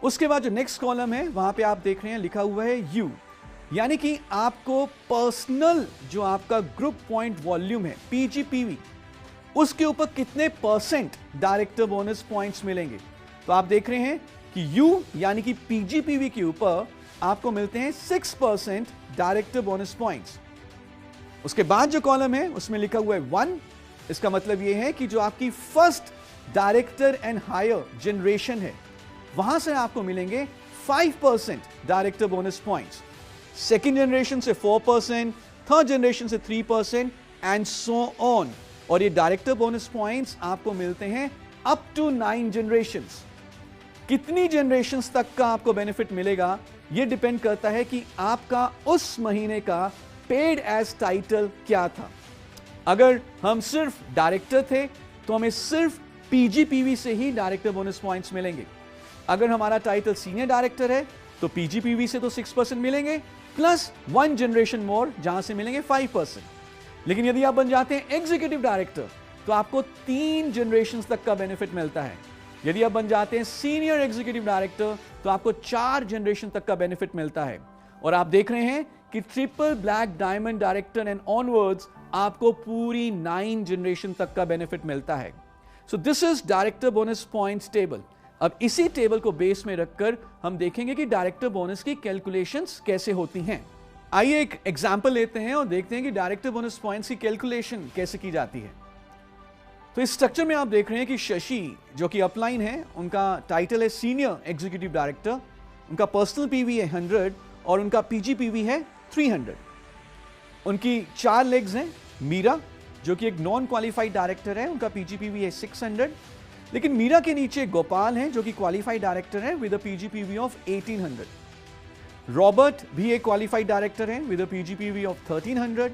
उसके बाद जो नेक्स्ट कॉलम है वहां पे आप देख रहे हैं लिखा हुआ है यू, यानी कि आपको पर्सनल जो आपका ग्रुप पॉइंट वॉल्यूम है पीजीपीवी, उसके ऊपर कितने परसेंट डायरेक्टर बोनस पॉइंट्स मिलेंगे. तो आप देख रहे हैं कि यू यानी कि पीजीपीवी के ऊपर आपको मिलते हैं 6% डायरेक्टर बोनस पॉइंट्स. उसके बाद जो कॉलम है उसमें लिखा हुआ है 1. इसका मतलब यह है कि जो आपकी first director and higher generation है, वहां से आपको मिलेंगे 5% director bonus points. Second generation से 4%, थर्ड जनरेशन से 3% एंड सो ऑन. और ये डायरेक्टर बोनस पॉइंट्स आपको मिलते हैं अप टू 9 जनरेशंस. कितनी जनरेशंस तक का आपको बेनिफिट मिलेगा, ये डिपेंड करता है कि आपका उस महीने का पेड एज टाइटल क्या था. अगर हम सिर्फ डायरेक्टर थे तो हमें सिर्फ पीजीपीवी से ही डायरेक्टर बोनस पॉइंट्स मिलेंगे. अगर हमारा टाइटल सीनियर डायरेक्टर है तो पीजीपीवी से तो 6% मिलेंगे, प्लस 1 जनरेशन मोर जहां से मिलेंगे 5%. लेकिन यदि आप बन जाते हैं एग्जीक्यूटिव डायरेक्टर तो आपको 3 जनरेशन तक का बेनिफिट मिलता है. यदि आप बन जाते हैं सीनियर एग्जीक्यूटिव डायरेक्टर तो आपको 4 जनरेशन तक का बेनिफिट मिलता है. और आप देख रहे हैं कि triple black diamond director and onwards आपको पूरी 9 जनरेशन तक का बेनिफिट मिलता है. So this is director bonus points table. अब इसी टेबल को बेस में रखकर हम देखेंगे कि डायरेक्टर बोनस की कैलकुलेशंस कैसे होती हैं. आइए एक एग्जांपल लेते हैं और देखते हैं कि डायरेक्टर बोनस पॉइंट्स की कैलकुलेशन कैसे की जाती है. तो इस स्ट्रक्चर में आप देख रहे हैं कि शशि जो कि अपलाइन है, उनका टाइटल है सीनियर एग्जीक्यूटिव डायरेक्टर. उनका पर्सनल पीवी है 100 और उनका पीजीपीवी है 300। उनकी 4 लेग्स हैं। मीरा जो कि एक नॉन क्वालिफाइड डायरेक्टर है, उनका पीजीपीवी है 600। लेकिन मीरा के नीचे गोपाल हैं जो कि क्वालिफाइड डायरेक्टर है with a PGPV of 1800। Robert भी एक क्वालिफाइड डायरेक्टर है with a PGPV of 1300।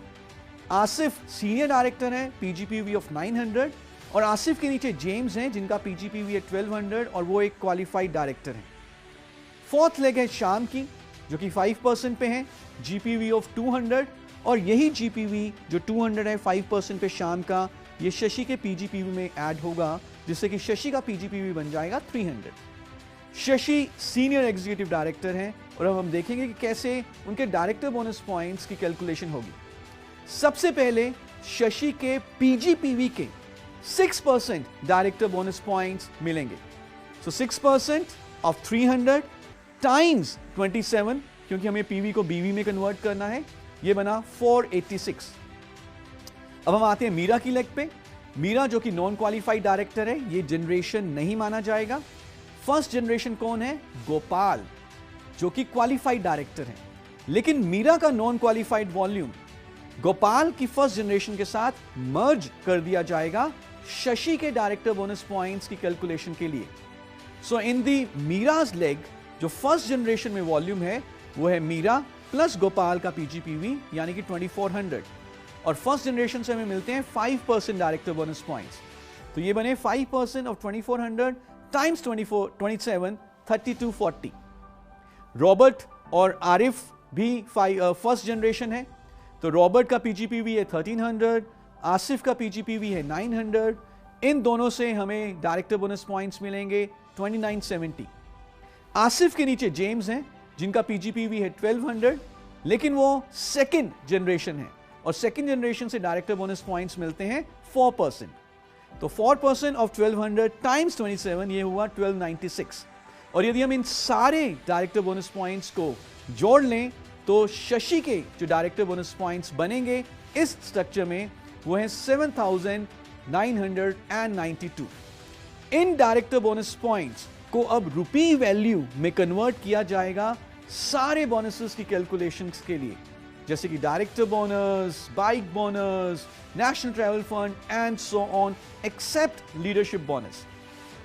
Asif senior director है, पीजीपीवी ऑफ 900। और आसिफ के नीचे जेम्स हैं जिनका पीजीपीवी है 1200 और वो एक क्वालिफाइड डायरेक्टर हैं। फोर्थ लेग है शाम की जो कि 5% पे है, जीपीवी ऑफ 200। और यही जीपीवी जो 200 है 5% पे शाम का, ये शशि के पीजीपीवी में ऐड होगा जिससे कि शशि का पीजीपीवी बन जाएगा 300। शशि सीनियर एग्जीक्यूटिव डायरेक्टर हैं और अब हम देखेंगे कि कैसे उनके डायरेक्टर बोनस पॉइंट्स की कैलकुलेशन होगी। सबसे पहले शशि के पीजीपीवी के 6% डायरेक्टर बोनस पॉइंट्स मिलेंगे। सो 6% ऑफ 300 टाइम्स 27, क्योंकि हमें पीवी को बीवी में कन्वर्ट करना है, ये बना 486। अब हम आते हैं मीरा की लेग पे। मीरा जो कि नॉन क्वालिफाइड डायरेक्टर है, ये जनरेशन नहीं माना जाएगा। फर्स्ट जनरेशन कौन है? गोपाल जो कि क्वालिफाइड डायरेक्टर है। लेकिन मीरा का नॉन क्वालिफाइड वॉल्यूम गोपाल की फर्स्ट जनरेशन के साथ मर्ज कर दिया जाएगा शशि के डायरेक्टर बोनस पॉइंट्स की कैलकुलेशन के लिए। सो इन दी मीराज लेग जो फर्स्ट जनरेशन में वॉल्यूम है वो है मीरा प्लस गोपाल का पीजीपीवी यानी कि 2400। और फर्स्ट जनरेशन से हमें मिलते हैं 5% डायरेक्टर बोनस पॉइंट्स। तो ये बने 5% ऑफ 2400 टाइम्स 27 3240। रॉबर्ट और आरिफ भी फर्स्ट जनरेशन है, तो रॉबर्ट का पीजीपीवी है 1300, आसिफ का पीजीपीवी है 900। इन दोनों से हमें डायरेक्टर बोनस पॉइंट्स मिलेंगे 2970। आसिफ के नीचे जेम्स हैं जिनका पीजीपीवी है 1200, लेकिन वो सेकंड जनरेशन है और सेकंड जनरेशन से डायरेक्टर बोनस पॉइंट्स मिलते हैं 4%। तो 4% ऑफ 1200 टाइम्स 27 ये हुआ 1296। और यदि हम इन सारे डायरेक्टर बोनस पॉइंट्स को जोड़ लें तो शशि के जो डायरेक्टर बोनस पॉइंट्स बनेंगे इस स्ट्रक्चर में वो है 7992। इन डायरेक्टर बोनस पॉइंट्स को अब रुपी वैल्यू में कन्वर्ट किया जाएगा सारे बोनसेस की कैलकुलेशंस के लिए, जैसे कि director bonus, bike bonus, national travel fund and so on except leadership bonus.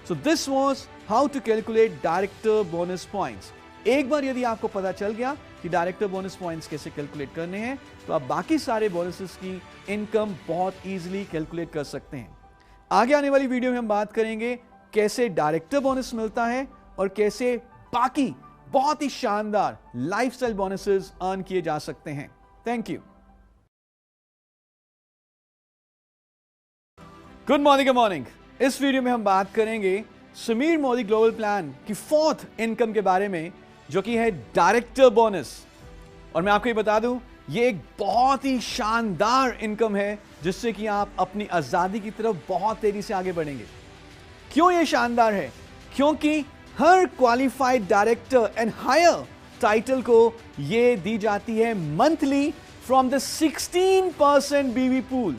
So this was how to calculate director bonus points. एक बार यदि आपको पता चल गया कि डायरेक्टर बोनस पॉइंट्स कैसे कैलकुलेट करने हैं तो आप बाकी सारे बोनसेस की इनकम बहुत इजीली कैलकुलेट कर सकते हैं। आगे आने वाली वीडियो में हम बात करेंगे कैसे डायरेक्टर बोनस मिलता है और कैसे बाकी बहुत ही शानदार लाइफस्टाइल बोनसेस अर्न किए जा सकते हैं। Thank you. Good morning. इस वीडियो में हम बात करेंगे समीर मोदी ग्लोबल प्लान की 4th इनकम के बारे में जो कि है डायरेक्टर बोनस। और मैं आपको ये बता दूं ये एक बहुत ही शानदार इनकम है जिससे कि आप अपनी आजादी की तरफ बहुत तेजी से आगे बढ़ेंगे। क्यों ये शानदार है? क्योंकि हर qualified director and higher title को ये दी जाती है मंथली फ्रॉम द 16% बीवी पूल।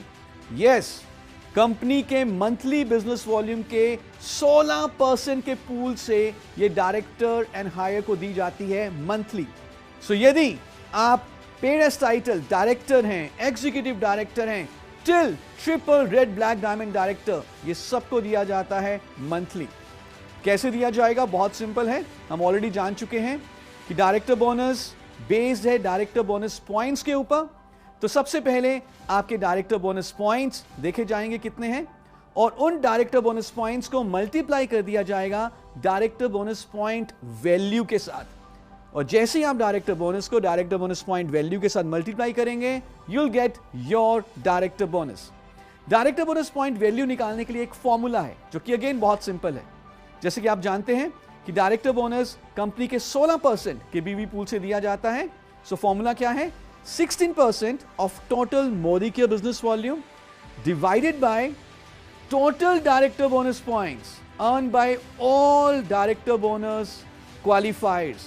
यस, कंपनी के मंथली बिजनेस वॉल्यूम के 16% के पूल से ये डायरेक्टर एंड हायर को दी जाती है मंथली। सो यदि आप पेड एज टाइटल डायरेक्टर हैं, एग्जीक्यूटिव डायरेक्टर हैं, till triple red black diamond director, ये सबको दिया जाता है मंथली। कैसे दिया जाएगा? बहुत सिंपल है, हम ऑलरेडी जान चुके हैं कि डायरेक्टर बोनस बेस्ड है डायरेक्टर बोनस पॉइंट्स के ऊपर। तो सबसे पहले आपके डायरेक्टर बोनस पॉइंट्स देखे जाएंगे कितने हैं और उन डायरेक्टर बोनस पॉइंट्स को मल्टीप्लाई कर दिया जाएगा डायरेक्टर बोनस पॉइंट वैल्यू के साथ। और जैसे ही आप डायरेक्टर बोनस को डायरेक्टर बोनस पॉइंट वैल्यू के साथ मल्टीप्लाई करेंगे you will get your director bonus. Director bonus point value निकालने के लिए एक फॉर्मूला है जो कि अगेन बहुत सिंपल है। जैसे कि आप जानते हैं कि डायरेक्टर बोनस कंपनी के 16% के बीवी पूल से दिया जाता है। सो फॉर्मूला क्या है? 16% of total Modi Care business volume divided by total director bonus points earned by all director bonus qualifiers।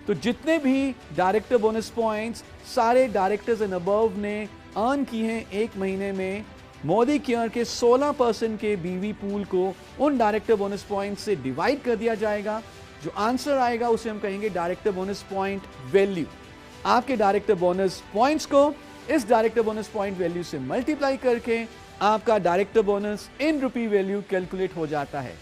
तो जितने भी डायरेक्टर बोनस पॉइंट्स सारे डायरेक्टर्स एंड अबव ने अर्न की हैं एक महीने में, मोदी केयर के 16% के बीवी पूल को उन डायरेक्टर बोनस पॉइंट्स से डिवाइड कर दिया जाएगा जो आंसर आएगा उसे हम कहेंगे डायरेक्टर बोनस पॉइंट वैल्यू। आपके डायरेक्टर बोनस पॉइंट्स को इस डायरेक्टर बोनस पॉइंट वैल्यू से मल्टीप्लाई करके आपका डायरेक्टर बोनस इन रुपी वैल्यू कैलकुलेट हो जाता है।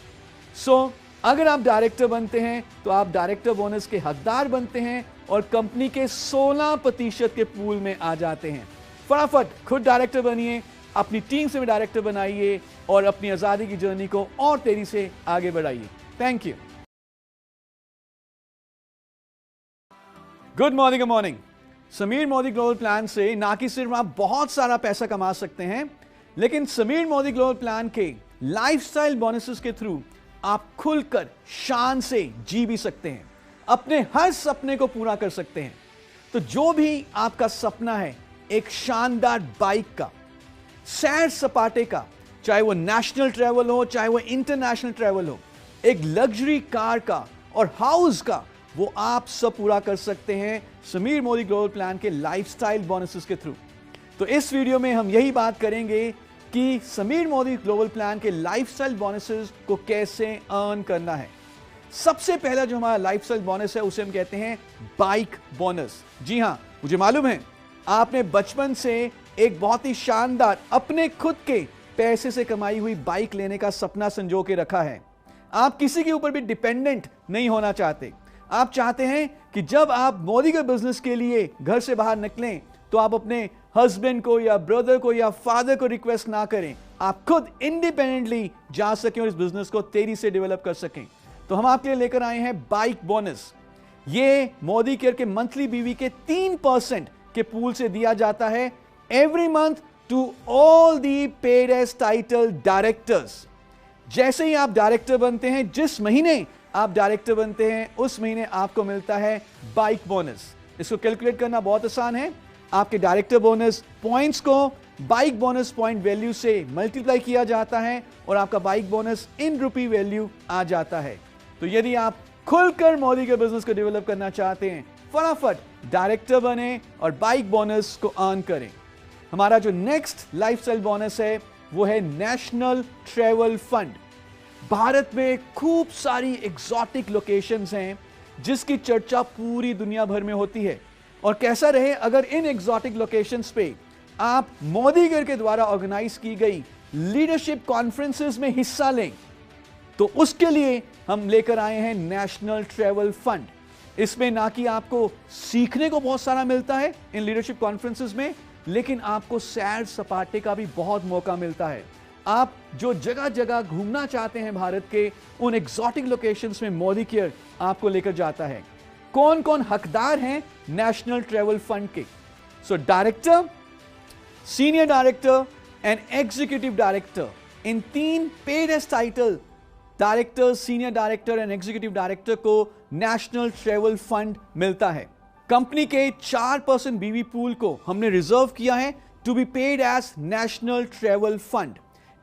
सो अगर आप डायरेक्टर बनते हैं तो आप डायरेक्टर बोनस के हकदार बनते हैं और कंपनी के 16% के पूल में आ जाते हैं। फटाफट खुद डायरेक्टर बनिए, अपनी टीम से भी डायरेक्टर बनाइए और अपनी आजादी की जर्नी को और तेजी से आगे बढ़ाइए। Thank you. Good morning. Good morning. Sameer Modi global plan से ना कि सिर्फ आप बहुत सारा पैसा कमा सकते हैं, लेकिन समीर मोदी ग्लोबल प्लान के लाइफस्टाइल बोनसेस के थ्रू आप खुलकर शान से जी भी सकते हैं, अपने हर सपने को पूरा कर सकते हैं। तो जो भी आपका सपना है, एक शानदार बाइक का, सैर सपाटे का, चाहे वो नेशनल ट्रैवल हो चाहे वो इंटरनेशनल ट्रैवल हो, एक लग्जरी कार का और हाउस का, वो आप सब पूरा कर सकते हैं समीर मोदी ग्लोबल प्लान के लाइफस्टाइल बोनसेस के थ्रू। तो इस वीडियो में हम यही बात करेंगे कि समीर मोदी ग्लोबल प्लान के लाइफस्टाइल बोनसेस को कैसे अर्न करना है। सबसे पहला जो हमारा लाइफस्टाइल बोनस है उसे हम कहते हैं बाइक बोनस। जी हां, मुझे मालूम है आपने बचपन से एक बहुत ही शानदार अपने खुद के पैसे से कमाई हुई बाइक लेने का सपना संजो के रखा है। आप किसी के ऊपर भी डिपेंडेंट नहीं होना चाहते। आप चाहते हैं कि जब आप मोदी के बिजनेस के लिए घर से बाहर निकलें तो आप अपने हस्बैंड को या ब्रदर को या फादर को रिक्वेस्ट ना करें, आप खुद इंडिपेंडेंटली जा सकें और इस बिजनेस को तेजी से डेवलप कर सकें। तो हम आपके लिए लेकर आए हैं बाइक बोनस। ये मोदी केयर के मंथली बीवी के 3% के पूल से दिया जाता है every month to all the paid as title directors. जैसे ही आप डायरेक्टर बनते हैं, जिस महीने आप डायरेक्टर बनते हैं उस महीने आपको मिलता है बाइक बोनस। इसको कैलकुलेट करना बहुत आसान है। आपके डायरेक्टर बोनस पॉइंट्स को बाइक बोनस पॉइंट वैल्यू से मल्टीप्लाई किया जाता है और आपका बाइक बोनस इन रुपी वैल्यू आ जाता है। तो यदि आप खुलकर मोदी के बिजनेस को डेवलप करना चाहते हैं, फटाफट डायरेक्टर बने और बाइक बोनस को अर्न करें। हमारा जो नेक्स्ट लाइफस्टाइल बोनस है वो है नेशनल ट्रैवल फंड। भारत में खूब सारी एग्जॉटिक लोकेशंस हैं जिसकी चर्चा पूरी दुनिया भर में होती है। और कैसा रहे अगर इन एग्जॉटिक लोकेशंस पे आप मोदी केयर के द्वारा ऑर्गेनाइज की गई लीडरशिप कॉन्फ्रेंसेस में हिस्सा लें। तो उसके लिए हम लेकर आए हैं नेशनल ट्रैवल फंड। इसमें ना कि आपको सीखने को बहुत सारा मिलता है इन लीडरशिप कॉन्फ्रेंसेस में, लेकिन आपको सैर सपाटे का भी बहुत मौका मिलता है। आप जो जगह जगह घूमना चाहते हैं भारत के, उन एग्जॉटिक लोकेशंस में मोदी केयर आपको लेकर जाता है। कौन कौन हकदार हैं नेशनल ट्रैवल फंड के? So director, senior director and executive director, in 3 paid as title director, senior director and executive director को नेशनल ट्रैवल फंड मिलता है। कंपनी के 4% बीवी पूल को हमने रिजर्व किया है to be paid as national travel fund.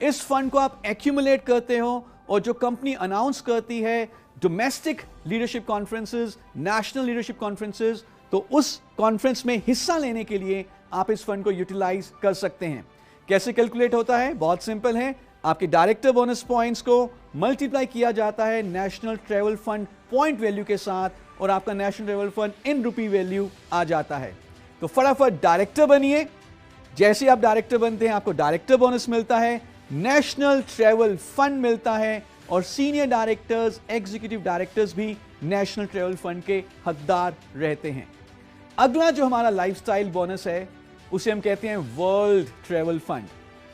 इस फंड को आप एक्यूमुलेट करते हो और जो कंपनी अनाउंस करती है domestic leadership conferences, national leadership conferences, तो उस कॉन्फ्रेंस में हिस्सा लेने के लिए आप इस फंड को यूटिलाइज कर सकते हैं। कैसे कैलकुलेट होता है? बहुत सिंपल है। आपके डायरेक्टर बोनस पॉइंट्स को मल्टीप्लाई किया जाता है national travel fund point value के साथ और आपका national travel fund in rupee value आ जाता है। तो फटाफट डायरेक्टर बनिए। जैसे आप डायरेक्टर बनते हैं आपको डायरेक्टर बोनस मिलता है, नेशनल ट्रैवल फंड मिलता है और सीनियर डायरेक्टर्स, एग्जीक्यूटिव डायरेक्टर्स भी नेशनल ट्रैवल फंड के हकदार रहते हैं। अगला जो हमारा लाइफस्टाइल बोनस है उसे हम कहते हैं वर्ल्ड ट्रैवल फंड।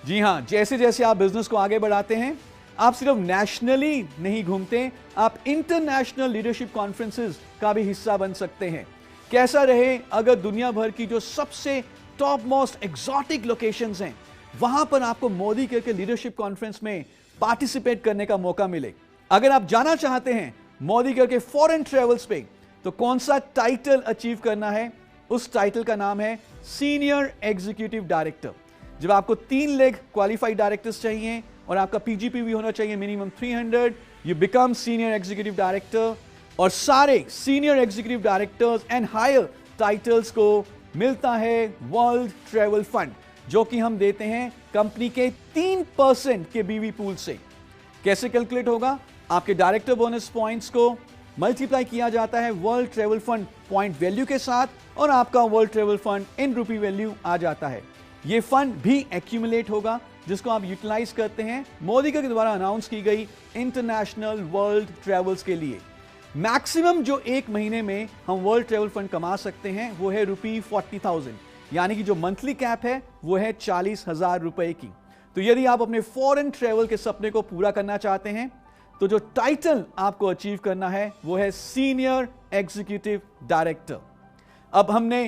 जी हां, जैसे जैसे आप बिजनेस को आगे बढ़ाते हैं, आप सिर्फ नेशनली नहीं घूमते, आप इंटरनेशनल लीडरशिप कॉन्फ्रेंसेस का भी हिस्सा बन सकते हैं। कैसा रहे अगर दुनिया भर की जो सबसे टॉप मोस्ट एग्जॉटिक लोकेशंस हैं वहां पर आपको मोदी केयर के लीडरशिप कॉन्फ्रेंस में पार्टिसिपेट करने का मौका मिले। अगर आप जाना चाहते हैं मोदी केयर के फॉरेन ट्रेवल्स पे, तो कौन सा टाइटल अचीव करना है? उस टाइटल का नाम है सीनियर एग्जीक्यूटिव डायरेक्टर। जब आपको 3 लेग क्वालिफाइड डायरेक्टर्स चाहिए और आपका पीजीपी भी होना चाहिए minimum 300, you become senior executive director. और सारे senior executive directors and higher titles को मिलता है वर्ल्ड ट्रैवल फंड, जो कि हम देते हैं कंपनी के 3% के बीवी पूल से। कैसे कैलकुलेट होगा? आपके डायरेक्टर बोनस पॉइंट्स को मल्टीप्लाई किया जाता है world travel fund point value के साथ और आपका world travel fund in rupee value आ जाता है। ये फंड भी एक्यूमुलेट होगा जिसको आप यूटिलाइज करते हैं मोदी के द्वारा अनाउंस की गई इंटरनेशनल वर्ल्ड ट्रेवल्स के लिए। मैक्सिमम जो एक महीने में हम वर्ल्ड ट्रेवल फंड कमा सकते हैं वो है ₹40,000, यानी कि जो मंथली कैप है वो है 40,000 रुपए की। तो यदि आप अपने फॉरेन ट्रेवल के सपने को पूरा करना चाहते हैं तो जो टाइटल आपको अचीव करना है वो है सीनियर एग्जीक्यूटिव डायरेक्टर। अब हमने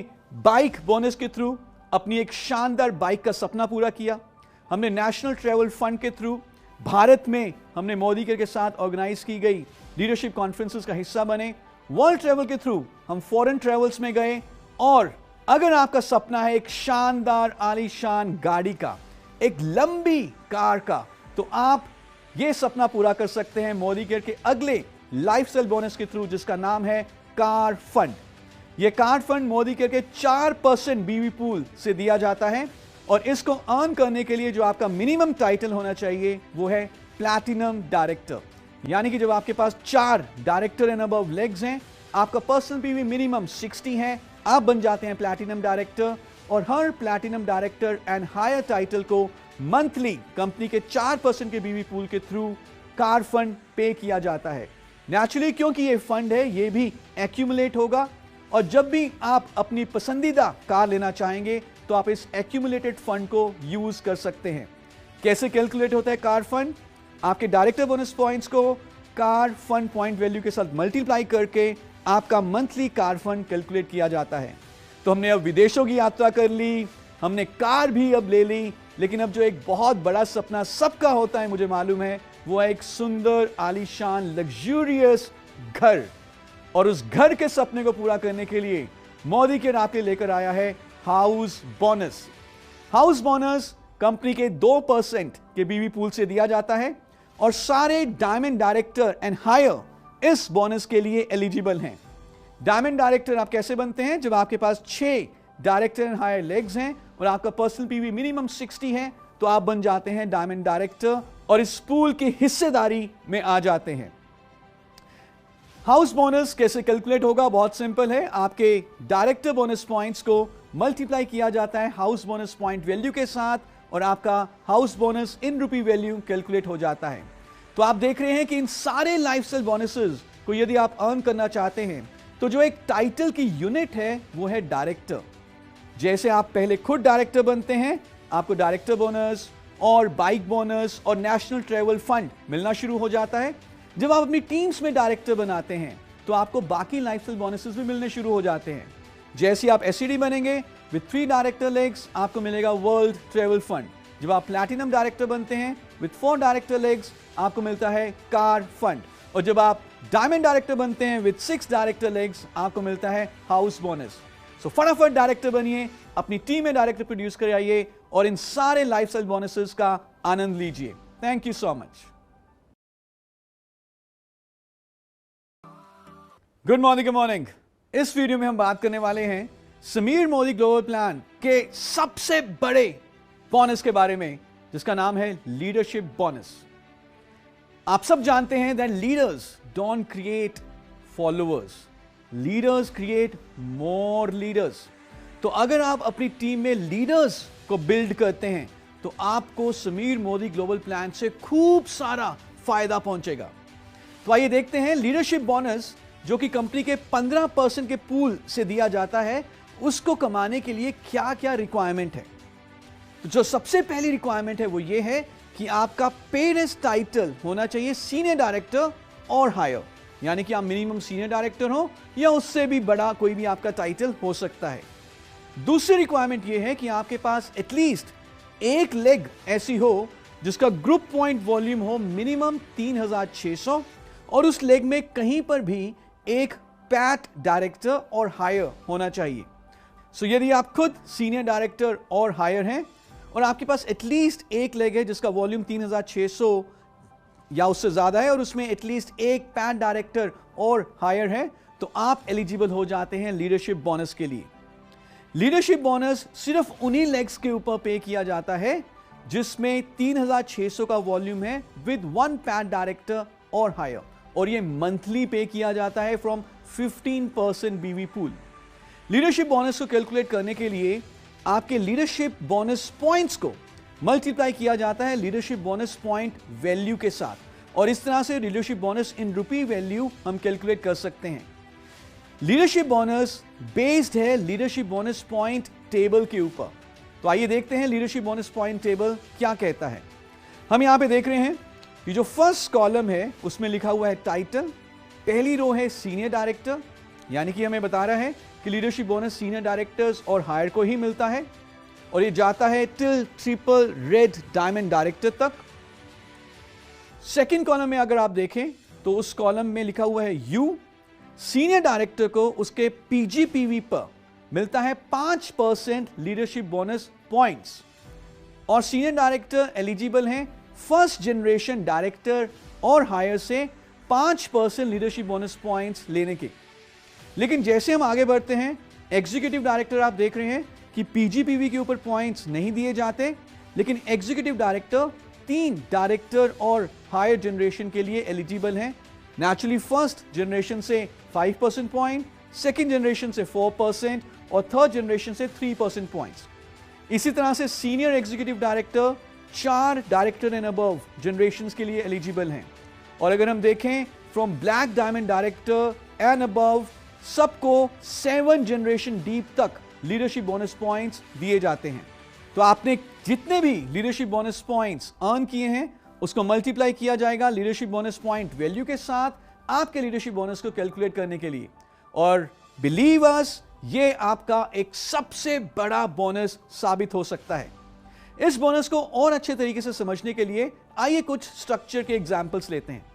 बाइक बोनस के थ्रू अपनी एक शानदार बाइक का सपना पूरा किया, हमने नेशनल ट्रेवल फंड के थ्रू भारत में हमने मोदी के साथ ऑर्गेनाइज की गई लीडरशिप कॉन्फ्रेंसेस का हिस्सा बने, वर्ल्ड ट्रेवल के थ्रू हम फॉरेन ट्रेवल्स में गए। और अगर आपका सपना है एक शानदार आलीशान गाड़ी का, एक लंबी कार का, तो आप ये सपना पूरा कर सकते हैं मोदी केयर के अगले लाइफस्टाइल बोनस के थ्रू जिसका नाम है कार फंड। यह कार फंड मोदी केयर के 4% बीवी पूल से दिया जाता है और इसको अर्न करने के लिए जो आपका मिनिमम टाइटल होना चाहिए वो है प्लैटिनम डायरेक्टर, यानी कि जब आपके पास 4 डायरेक्टर एंड अबव लेग्स हैं, आपका पर्सनल पीवी मिनिमम 60 है, आप बन जाते हैं प्लैटिनम डायरेक्टर। और हर platinum director and higher title को मंथली कंपनी के 4% के बीवी पूल के थ्रू कार फंड पे किया जाता है। नेचुरली क्योंकि ये फंड है ये भी एक्यूमुलेट होगा और जब भी आप अपनी पसंदीदा कार लेना चाहेंगे तो आप इस एक्यूमुलेटेड फंड को यूज कर सकते हैं। कैसे कैलकुलेट होता है कार फंड? आपके डायरेक्टर बोनस पॉइंट्स को कार फंड पॉइंट वैल्यू के साथ मल्टीप्लाई करके आपका मंथली कार फंड कैलकुलेट किया जाता है। तो हमने अब विदेशों की यात्रा कर ली, हमने कार भी अब ले ली, लेकिन अब जो एक बहुत बड़ा सपना सबका होता है मुझे मालूम है, वो है एक सुंदर आलीशान लग्जूरियस घर। और उस घर के सपने को पूरा करने के लिए मोदी केयर आपके लेकर आया है house bonus. House bonus company के 2% के बीवी पूल से दिया जाता है और सारे डायमंड डायरेक्टर एंड हायर इस बोनस के लिए एलिजिबल हैं। डायमंड डायरेक्टर आप कैसे बनते हैं? जब आपके पास 6 डायरेक्टर एंड हायर लेग्स हैं और आपका पर्सनल पीवी मिनिमम 60 है तो आप बन जाते हैं डायमंड डायरेक्टर और इस पूल की हिस्सेदारी में आ जाते हैं। हाउस बोनस कैसे कैलकुलेट होगा? बहुत सिंपल है, आपके डायरेक्टर बोनस पॉइंट्स को मल्टीप्लाई किया जाता है हाउस बोनस पॉइंट वैल्यू के साथ और आपका हाउस बोनस इन रुपी वैल्यू कैलकुलेट हो जाता है। तो आप देख रहे हैं कि इन सारे लाइफस्टाइल बोनसेस को यदि आप अर्न करना चाहते हैं तो जो एक टाइटल की यूनिट है वो है डायरेक्टर। जैसे आप पहले खुद डायरेक्टर बनते हैं, आपको डायरेक्टर बोनस और बाइक बोनस और नेशनल ट्रेवल फंड मिलना शुरू हो जाता है। जब आप अपनी टीम्स में डायरेक्टर बनाते हैं तो आपको बाकी लाइफस्टाइल बोनसेस भी मिलने शुरू हो जाते हैं। जैसे आप एसईडी बनेंगे विद 3 डायरेक्टर लेग्स आपको मिलेगा वर्ल्ड ट्रेवल फंड। जब आप प्लैटिनम डायरेक्टर बनते हैं विद 4 डायरेक्टर लेग्स आपको मिलता है कार फंड। और जब आप डायमंड डायरेक्टर बनते हैं विद 6 डायरेक्टर लेग्स आपको मिलता है हाउस बोनस। सो फटाफट डायरेक्टर बनिए, अपनी टीम में डायरेक्टर प्रोड्यूस कर आइए और इन सारे लाइफस्टाइल बोनसेस का आनंद लीजिए। Thank you so much. Good morning, good morning. इस वीडियो में हम बात करने वाले हैं समीर मोदी ग्लोबल प्लान के सबसे बड़े बोनस के बारे में जिसका नाम है लीडरशिप बोनस। आप सब जानते हैं that leaders don't create followers, leaders create more leaders. तो अगर आप अपनी टीम में लीडर्स को बिल्ड करते हैं तो आपको समीर मोदी ग्लोबल प्लान से खूब सारा फायदा पहुंचेगा। तो आइए देखते हैं लीडरशिप बोनस जो कि कंपनी के 15% के पूल से दिया जाता है, उसको कमाने के लिए क्या क्या रिक्वायरमेंट है। तो जो सबसे पहली रिक्वायरमेंट है वो ये है कि आपका पेड एज टाइटल होना चाहिए सीनियर डायरेक्टर और हायर, यानी कि आप मिनिमम सीनियर डायरेक्टर हो या उससे भी बड़ा कोई भी आपका टाइटल हो सकता है। दूसरी रिक्वायरमेंट ये है कि आपके पास एटलीस्ट एक लेग ऐसी हो जिसका ग्रुप पॉइंट वॉल्यूम हो मिनिमम 3600 और उस लेग में कहीं पर भी एक पैट डायरेक्टर और हायर होना चाहिए। सो यदि आप खुद सीनियर डायरेक्टर और हायर हैं और आपके पास एटलीस्ट एक लेग है जिसका वॉल्यूम 3600 या उससे ज्यादा है और उसमें एटलीस्ट एक पैट डायरेक्टर और हायर है तो आप एलिजिबल हो जाते हैं लीडरशिप बोनस के लिए। लीडरशिप बोनस सिर्फ उन्हीं लेग्स के ऊपर पे किया जाता है जिसमें 3600 का वॉल्यूम है विद 1 पैट डायरेक्टर और हायर, और ये मंथली पे किया जाता है फ्रॉम 15% बीवी पूल। लीडरशिप बोनस को कैलकुलेट करने के लिए आपके लीडरशिप बोनस पॉइंट्स को मल्टीप्लाई किया जाता है लीडरशिप बोनस पॉइंट वैल्यू के साथ, और इस तरह से लीडरशिप बोनस इन रुपी वैल्यू हम कैलकुलेट कर सकते हैं। लीडरशिप बोनस बेस्ड है लीडरशिप बोनस पॉइंट टेबल के ऊपर। तो आइए देखते हैं लीडरशिप बोनस पॉइंट टेबल क्या कहता है। हम यहां पे देख रहे हैं कि जो फर्स्ट कॉलम है उसमें लिखा हुआ है टाइटल, पहली रो है सीनियर डायरेक्टर, यानी कि हमें बता रहा है कि लीडरशिप बोनस सीनियर डायरेक्टर्स और हायर को ही मिलता है, और ये जाता है till triple red diamond director तक। सेकंड कॉलम में अगर आप देखें तो उस कॉलम में लिखा हुआ है यू, सीनियर डायरेक्टर को उसके पीजीपीवी पर मिलता है 5% लीडरशिप बोनस पॉइंट्स, और सीनियर डायरेक्टर एलिजिबल हैं फर्स्ट जनरेशन डायरेक्टर और हायर से 5% लीडरशिप बोनस पॉइंट्स लेने के। लेकिन जैसे हम आगे बढ़ते हैं, एग्जीक्यूटिव डायरेक्टर आप देख रहे हैं कि पीजीपीवी के ऊपर पॉइंट्स नहीं दिए जाते, लेकिन एग्जीक्यूटिव डायरेक्टर 3 डायरेक्टर और हायर जनरेशन के लिए एलिजिबल हैं। नेचुरली फर्स्ट जनरेशन से 5% पॉइंट, सेकेंड जनरेशन से 4% और थर्ड जनरेशन से 3% पॉइंट्स। इसी तरह से senior executive director 4 director and above generation के लिए एलिजिबल हैं, और अगर हम देखें from black diamond director and above सबको 7 जनरेशन डीप तक लीडरशिप बोनस पॉइंट्स दिए जाते हैं। तो आपने जितने भी लीडरशिप बोनस पॉइंट्स अर्न किए हैं उसको मल्टीप्लाई किया जाएगा लीडरशिप बोनस पॉइंट वैल्यू के साथ आपके लीडरशिप बोनस को कैलकुलेट करने के लिए, और बिलीव अस, ये आपका एक सबसे बड़ा बोनस साबित हो सकता है। इस बोनस को और अच्छे तरीके से समझने के लिए आइए कुछ स्ट्रक्चर के एग्जांपल्स लेते हैं।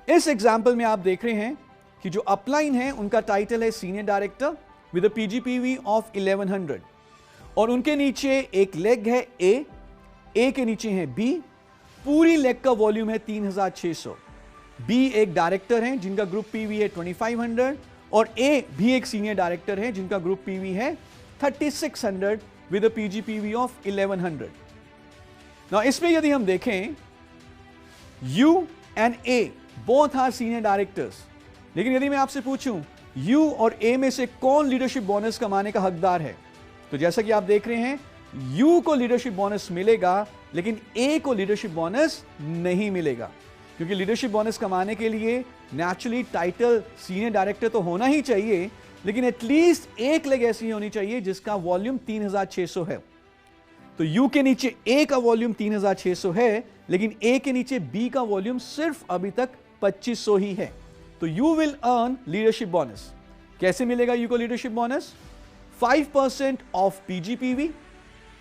इस एग्जांपल में आप देख रहे हैं कि जो अपलाइन है उनका टाइटल है senior director with a PGPV of 1100, और उनके नीचे एक लेग है ए के नीचे है बी, पूरी लेग का वॉल्यूम है 3600। बी एक डायरेक्टर है जिनका ग्रुप पीवी है 2500, और ए भी एक सीनियर डायरेक्टर है जिनका ग्रुप पीवी है 3600 with a PGPV of 1100। Now इसमें यदि हम देखें you and A both are senior directors, लेकिन यदि मैं आपसे पूछूं यू और ए में से कौन लीडरशिप बोनस कमाने का हकदार है, तो जैसा कि आप देख रहे हैं यू को लीडरशिप बोनस मिलेगा लेकिन ए को लीडरशिप बोनस नहीं मिलेगा, क्योंकि लीडरशिप बोनस कमाने के लिए नेचुरली टाइटल सीनियर डायरेक्टर तो होना ही चाहिए, लेकिन एटलीस्ट एक लेग ऐसी होनी चाहिए जिसका वॉल्यूम 3600 है। तो यू के नीचे ए का वॉल्यूम 3600 है, लेकिन ए के नीचे बी का वॉल्यूम सिर्फ अभी तक 2500 ही है। तो you will earn leadership bonus. कैसे मिलेगा यू को लीडरशिप बोनस? 5% ऑफ पीजीपीवी,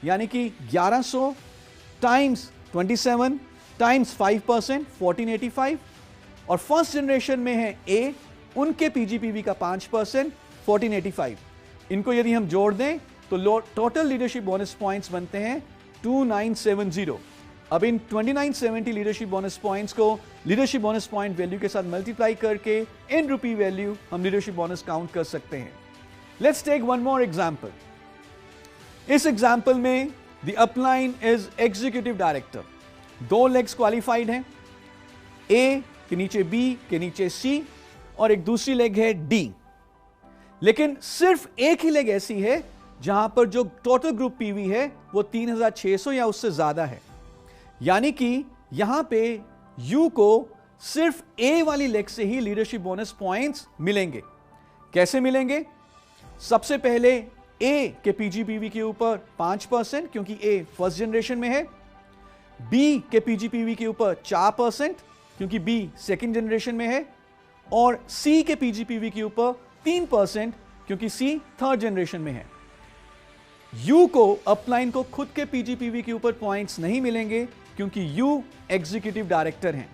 यानी कि 1100 टाइम्स 27 टाइम्स 5% 1485, और फर्स्ट जनरेशन में है ए, उनके पीजीपीवी का 5% 1485। इनको यदि हम जोड़ दें तो टोटल लीडरशिप बोनस पॉइंट्स बनते हैं 2970। अब इन 2970 लीडरशिप बोनस पॉइंट्स को लीडरशिप बोनस पॉइंट वैल्यू के साथ मल्टीप्लाई करके इन रुपी वैल्यू हम लीडरशिप बोनस काउंट कर सकते हैं। Let's take one more example. इस एग्जांपल में the upline is executive director. 2 legs qualified हैं, ए के नीचे बी के नीचे सी, और एक दूसरी लेग है डी। लेकिन सिर्फ एक ही लेग ऐसी है जहां पर जो टोटल ग्रुप पीवी है वो 3600 या उससे ज्यादा है, यानी कि यहां पे यू को सिर्फ ए वाली लेग से ही लीडरशिप बोनस पॉइंट्स मिलेंगे। कैसे मिलेंगे? सबसे पहले ए के पीजीपीवी के ऊपर 5% क्योंकि ए फर्स्ट जनरेशन में है, बी के पीजीपीवी के ऊपर 4% क्योंकि बी सेकेंड जनरेशन में है, और सी के पीजीपीवी के ऊपर 3% क्योंकि सी थर्ड जनरेशन में है। यू को अपलाइन को खुद के पीजीपीवी के ऊपर पॉइंट्स नहीं मिलेंगे क्योंकि यू एग्जीक्यूटिव डायरेक्टर हैं,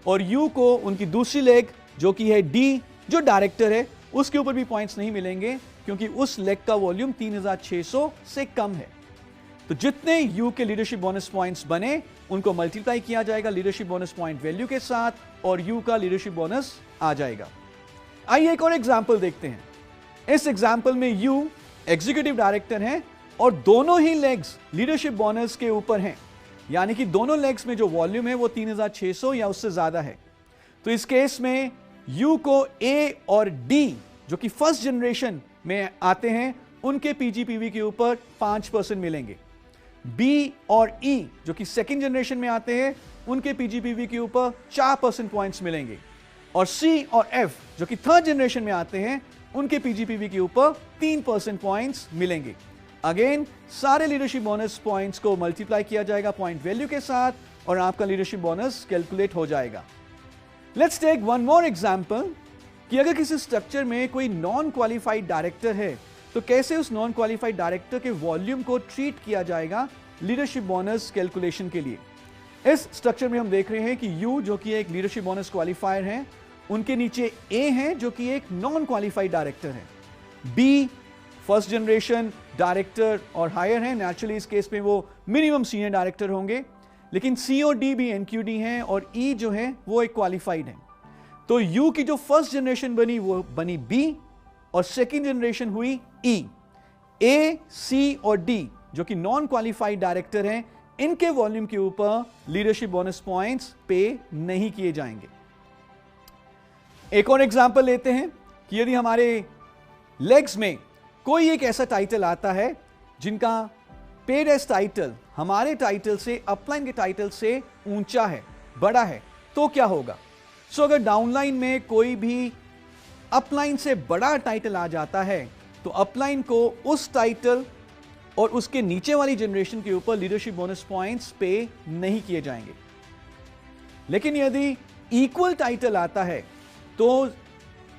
और यू को उनकी दूसरी लेग जो कि है डी जो डायरेक्टर है उसके ऊपर भी पॉइंट्स नहीं मिलेंगे क्योंकि उस लेग का वॉल्यूम 3600 से कम है। तो जितने यू के लीडरशिप बोनस पॉइंट्स बने उनको मल्टीप्लाई किया जाएगा लीडरशिप बोनस पॉइंट वैल्यू के साथ, और यू का लीडरशिप बोनस आ जाएगा। आइए एक और एग्जांपल देखते हैं। इस एग्जांपल में यू एग्जीक्यूटिव डायरेक्टर हैं और दोनों ही लेग्स लीडरशिप बोनस के ऊपर हैं, यानी कि दोनों लेग्स में जो वॉल्यूम है वो 3600 या उससे ज्यादा है। तो इस केस में यू को ए और डी जो कि फर्स्ट जनरेशन में आते हैं उनके पीजीपीवी के ऊपर 5% मिलेंगे। बी और ई जो कि सेकेंड जनरेशन में आते हैं उनके पीजीपीवी के ऊपर 4% पॉइंट्स मिलेंगे। और सी और एफ जो कि थर्ड जनरेशन में आते हैं उनके पीजीपीवी के ऊपर 3% पॉइंट्स मिलेंगे। अगेन सारे लीडरशिप बोनस पॉइंट्स को मल्टीप्लाई किया जाएगा पॉइंट वैल्यू के साथ और आपका लीडरशिप बोनस कैलकुलेट हो जाएगा। Let's take one more example कि अगर किसी स्ट्रक्चर में कोई नॉन क्वालिफाइड डायरेक्टर है तो कैसे उस नॉन क्वालिफाइड डायरेक्टर के वॉल्यूम को ट्रीट किया जाएगा लीडरशिप बोनस कैलकुलेशन के लिए। इस स्ट्रक्चर में हम देख रहे हैं कि यू जो कि एक लीडरशिप बोनस क्वालिफायर है, उनके नीचे ए है जो कि एक नॉन क्वालिफाइड डायरेक्टर है, बी फर्स्ट जनरेशन डायरेक्टर और हायर है, नेचुरली इस केस में वो मिनिमम सीनियर डायरेक्टर होंगे, लेकिन सी और डी भी एनक्यूडी हैं और ई जो है वो एक क्वालिफाइड है। तो यू की जो फर्स्ट जनरेशन बनी वो बनी बी और सेकेंड जनरेशन हुई ई। ए, सी और डी जो कि नॉन क्वालिफाइड डायरेक्टर हैं, इनके वॉल्यूम के ऊपर लीडरशिप बोनस पॉइंट्स पे नहीं किए जाएंगे। एक और एग्जांपल लेते हैं कि यदि हमारे लेग्स में कोई एक ऐसा टाइटल आता है जिनका पेड एज टाइटल हमारे टाइटल से अपलाइन के टाइटल से ऊंचा है, बड़ा है, तो क्या होगा? सो अगर डाउनलाइन में कोई भी अपलाइन से बड़ा टाइटल आ जाता है तो अपलाइन को उस टाइटल और उसके नीचे वाली जनरेशन के ऊपर लीडरशिप बोनस पॉइंट्स पे नहीं किए जाएंगे। लेकिन यदि इक्वल टाइटल आता है तो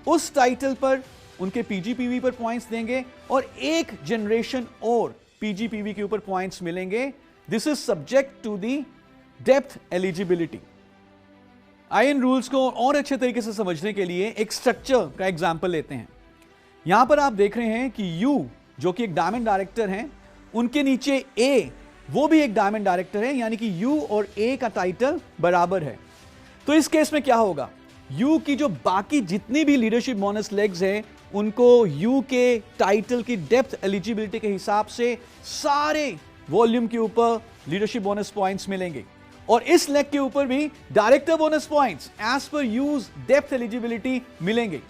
उस टाइटल पर उनके पीजीपीवी पर पॉइंट्स देंगे और एक जनरेशन और पीजीपीवी के ऊपर पॉइंट्स मिलेंगे। This is subject to the depth eligibility. आइए इन रूल्स को और अच्छे तरीके से समझने के लिए एक स्ट्रक्चर का एग्जांपल लेते हैं। यहां पर आप देख रहे हैं कि यू जो कि एक डायमंड डायरेक्टर हैं, उनके नीचे ए वो भी एक डायमंड डायरेक्टर है, यानी कि यू और ए का टाइटल बराबर है। तो इस केस में क्या होगा? यू की जो बाकी जितनी भी लीडरशिप बोनस लेग्स हैं उनको यू के टाइटल की डेप्थ एलिजिबिलिटी के हिसाब से सारे वॉल्यूम के ऊपर लीडरशिप बोनस पॉइंट्स मिलेंगे और इस लेग के ऊपर भी director bonus points as per use depth eligibility मिलेंगे।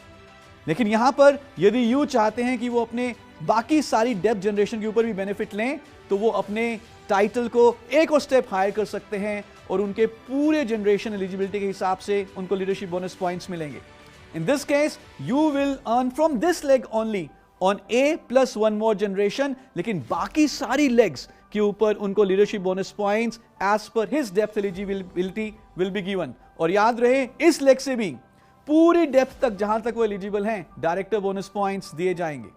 लेकिन यहां पर यदि यू चाहते हैं कि वो अपने बाकी सारी डेप्थ जनरेशन के ऊपर भी बेनिफिट लें तो वो अपने टाइटल को एक और स्टेप हायर कर सकते हैं और उनके पूरे जनरेशन एलिजिबिलिटी के हिसाब से उनको लीडरशिप बोनस पॉइंट्स मिलेंगे। In this case you will earn from this leg only on a plus one more generation, लेकिन बाकी सारी लेग्स के ऊपर उनको leadership bonus points as per his depth eligibility will be given. और याद रहे इस लेग से भी पूरी डेप्थ तक जहां तक वो एलिजिबल हैं डायरेक्टर बोनस पॉइंट्स दिए जाएंगे।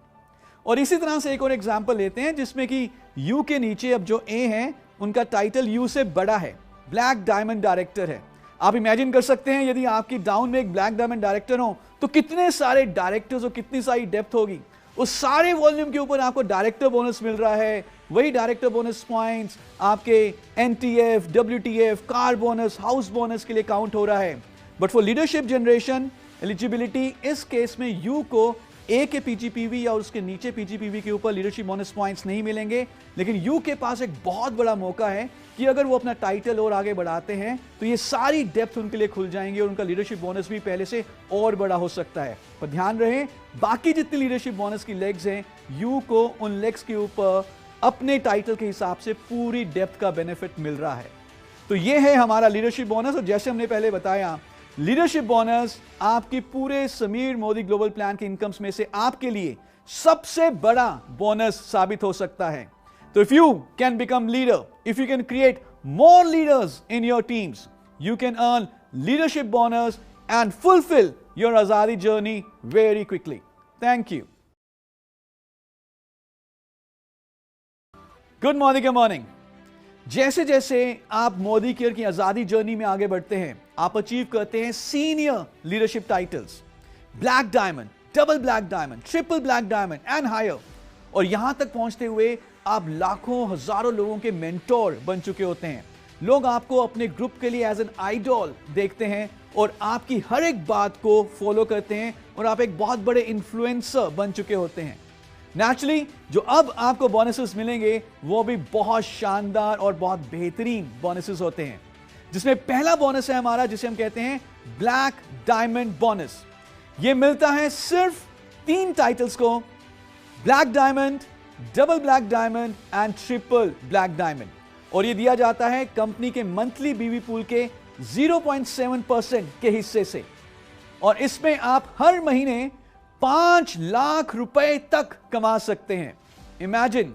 और इसी तरह से एक और एग्जांपल लेते हैं जिसमें कि यू के नीचे अब जो ए हैं उनका टाइटल यू से बड़ा है, ब्लैक डायमंड डायरेक्टर है। आप इमेजिन कर सकते हैं यदि आपकी डाउन में एक ब्लैक डायमंड डायरेक्टर हो तो कितने सारे डायरेक्टर्स और कितनी सारी डेप्थ होगी। उस सारे वॉल्यूम के ऊपर आपको डायरेक्टर बोनस मिल रहा है, वही डायरेक्टर बोनस पॉइंट्स आपके NTF, WTF, car bonus, house bonus के लिए काउंट हो रहा है। But for leadership generation eligibility इस केस में यू को ए के पीजीपीवी या उसके नीचे पीजीपीवी के ऊपर लीडरशिप बोनस पॉइंट्स नहीं मिलेंगे। लेकिन यू के पास एक बहुत बड़ा मौका है कि अगर वो अपना टाइटल और आगे बढ़ाते हैं तो ये सारी डेप्थ उनके लिए खुल जाएंगे और उनका लीडरशिप बोनस भी पहले से और बड़ा हो सकता है। पर ध्यान रहे बाकी जितनी लीडरशिप बोनस की लेग्स हैं यू को उन लेग्स के ऊपर अपने टाइटल के हिसाब से पूरी डेप्थ का बेनिफिट मिल रहा है। तो ये है हमारा लीडरशिप बोनस। और जैसे हमने पहले बताया लीडरशिप बोनस आपकी पूरे समीर मोदी ग्लोबल प्लान के इनकम्स में से आपके लिए सबसे बड़ा बोनस साबित हो सकता है। तो if you can become leader, if you can create more leaders in your teams, you can earn leadership bonus and fulfil your आजादी journey very quickly. Thank you. Good morning. Good morning. जैसे जैसे आप मोदी केयर की आजादी जर्नी में आगे बढ़ते हैं आप अचीव करते हैं senior leadership titles, black diamond, double black diamond, triple black diamond and higher. और यहां तक पहुंचते हुए आप लाखों हजारों लोगों के मेंटोर बन चुके होते हैं। लोग आपको अपने ग्रुप के लिए एज एन आइडॉल देखते हैं और आपकी हर एक बात को फॉलो करते हैं और आप एक बहुत बड़े इन्फ्लुएंसर बन चुके होते हैं। नेचुरली जो अब आपको बोनसेस मिलेंगे वो भी बहुत शानदार और बहुत बेहतरीन बोनसेस होते हैं। जिसमें पहला बोनस है हमारा जिसे हम कहते हैं ब्लैक डायमंड बोनस। यह मिलता है सिर्फ 3 टाइटल्स को, black diamond, double black diamond and triple black diamond, और यह दिया जाता है कंपनी के मंथली बीवी पूल के 0.7% के हिस्से से। और इसमें आप हर महीने 5 लाख रुपए तक कमा सकते हैं। इमेजिन,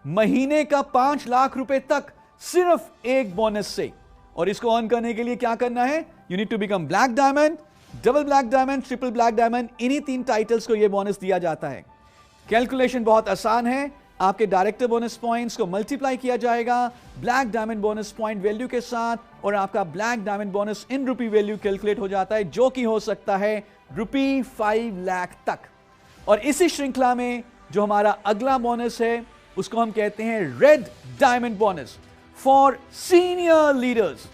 महीने का 5 लाख रुपए तक सिर्फ एक बोनस से। और इसको ऑन करने के लिए क्या करना है? You need to become black diamond, double black diamond, triple black diamond. इन्हीं 3 टाइटल्स को यह बोनस दिया जाता है। कैलकुलेशन बहुत आसान है। आपके डायरेक्टर बोनस पॉइंट्स को मल्टीप्लाई किया जाएगा black diamond bonus point value के साथ, और आपका ब्लैक डायमंड बोनस इन रुपी वैल्यू कैलकुलेट हो जाता है, जो कि हो सकता है रुपी 5 लाख तक। और इसी श्रृंखला में जो हमारा अगला बोनस है उसको हम कहते हैं red diamond bonus for senior leaders.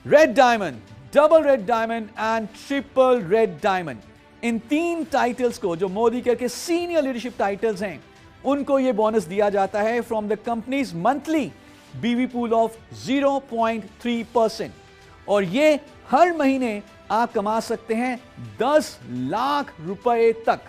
Red diamond, double red diamond and triple red diamond, in 3 titles को, जो मोदी केयर के सीनियर लीडरशिप टाइटल्स हैं, उनको यह बोनस दिया जाता है फ्रॉम द कंपनीज मंथली बीवी पूल ऑफ 0.3%। और ये हर महीने आप कमा सकते हैं 10 लाख रुपए तक।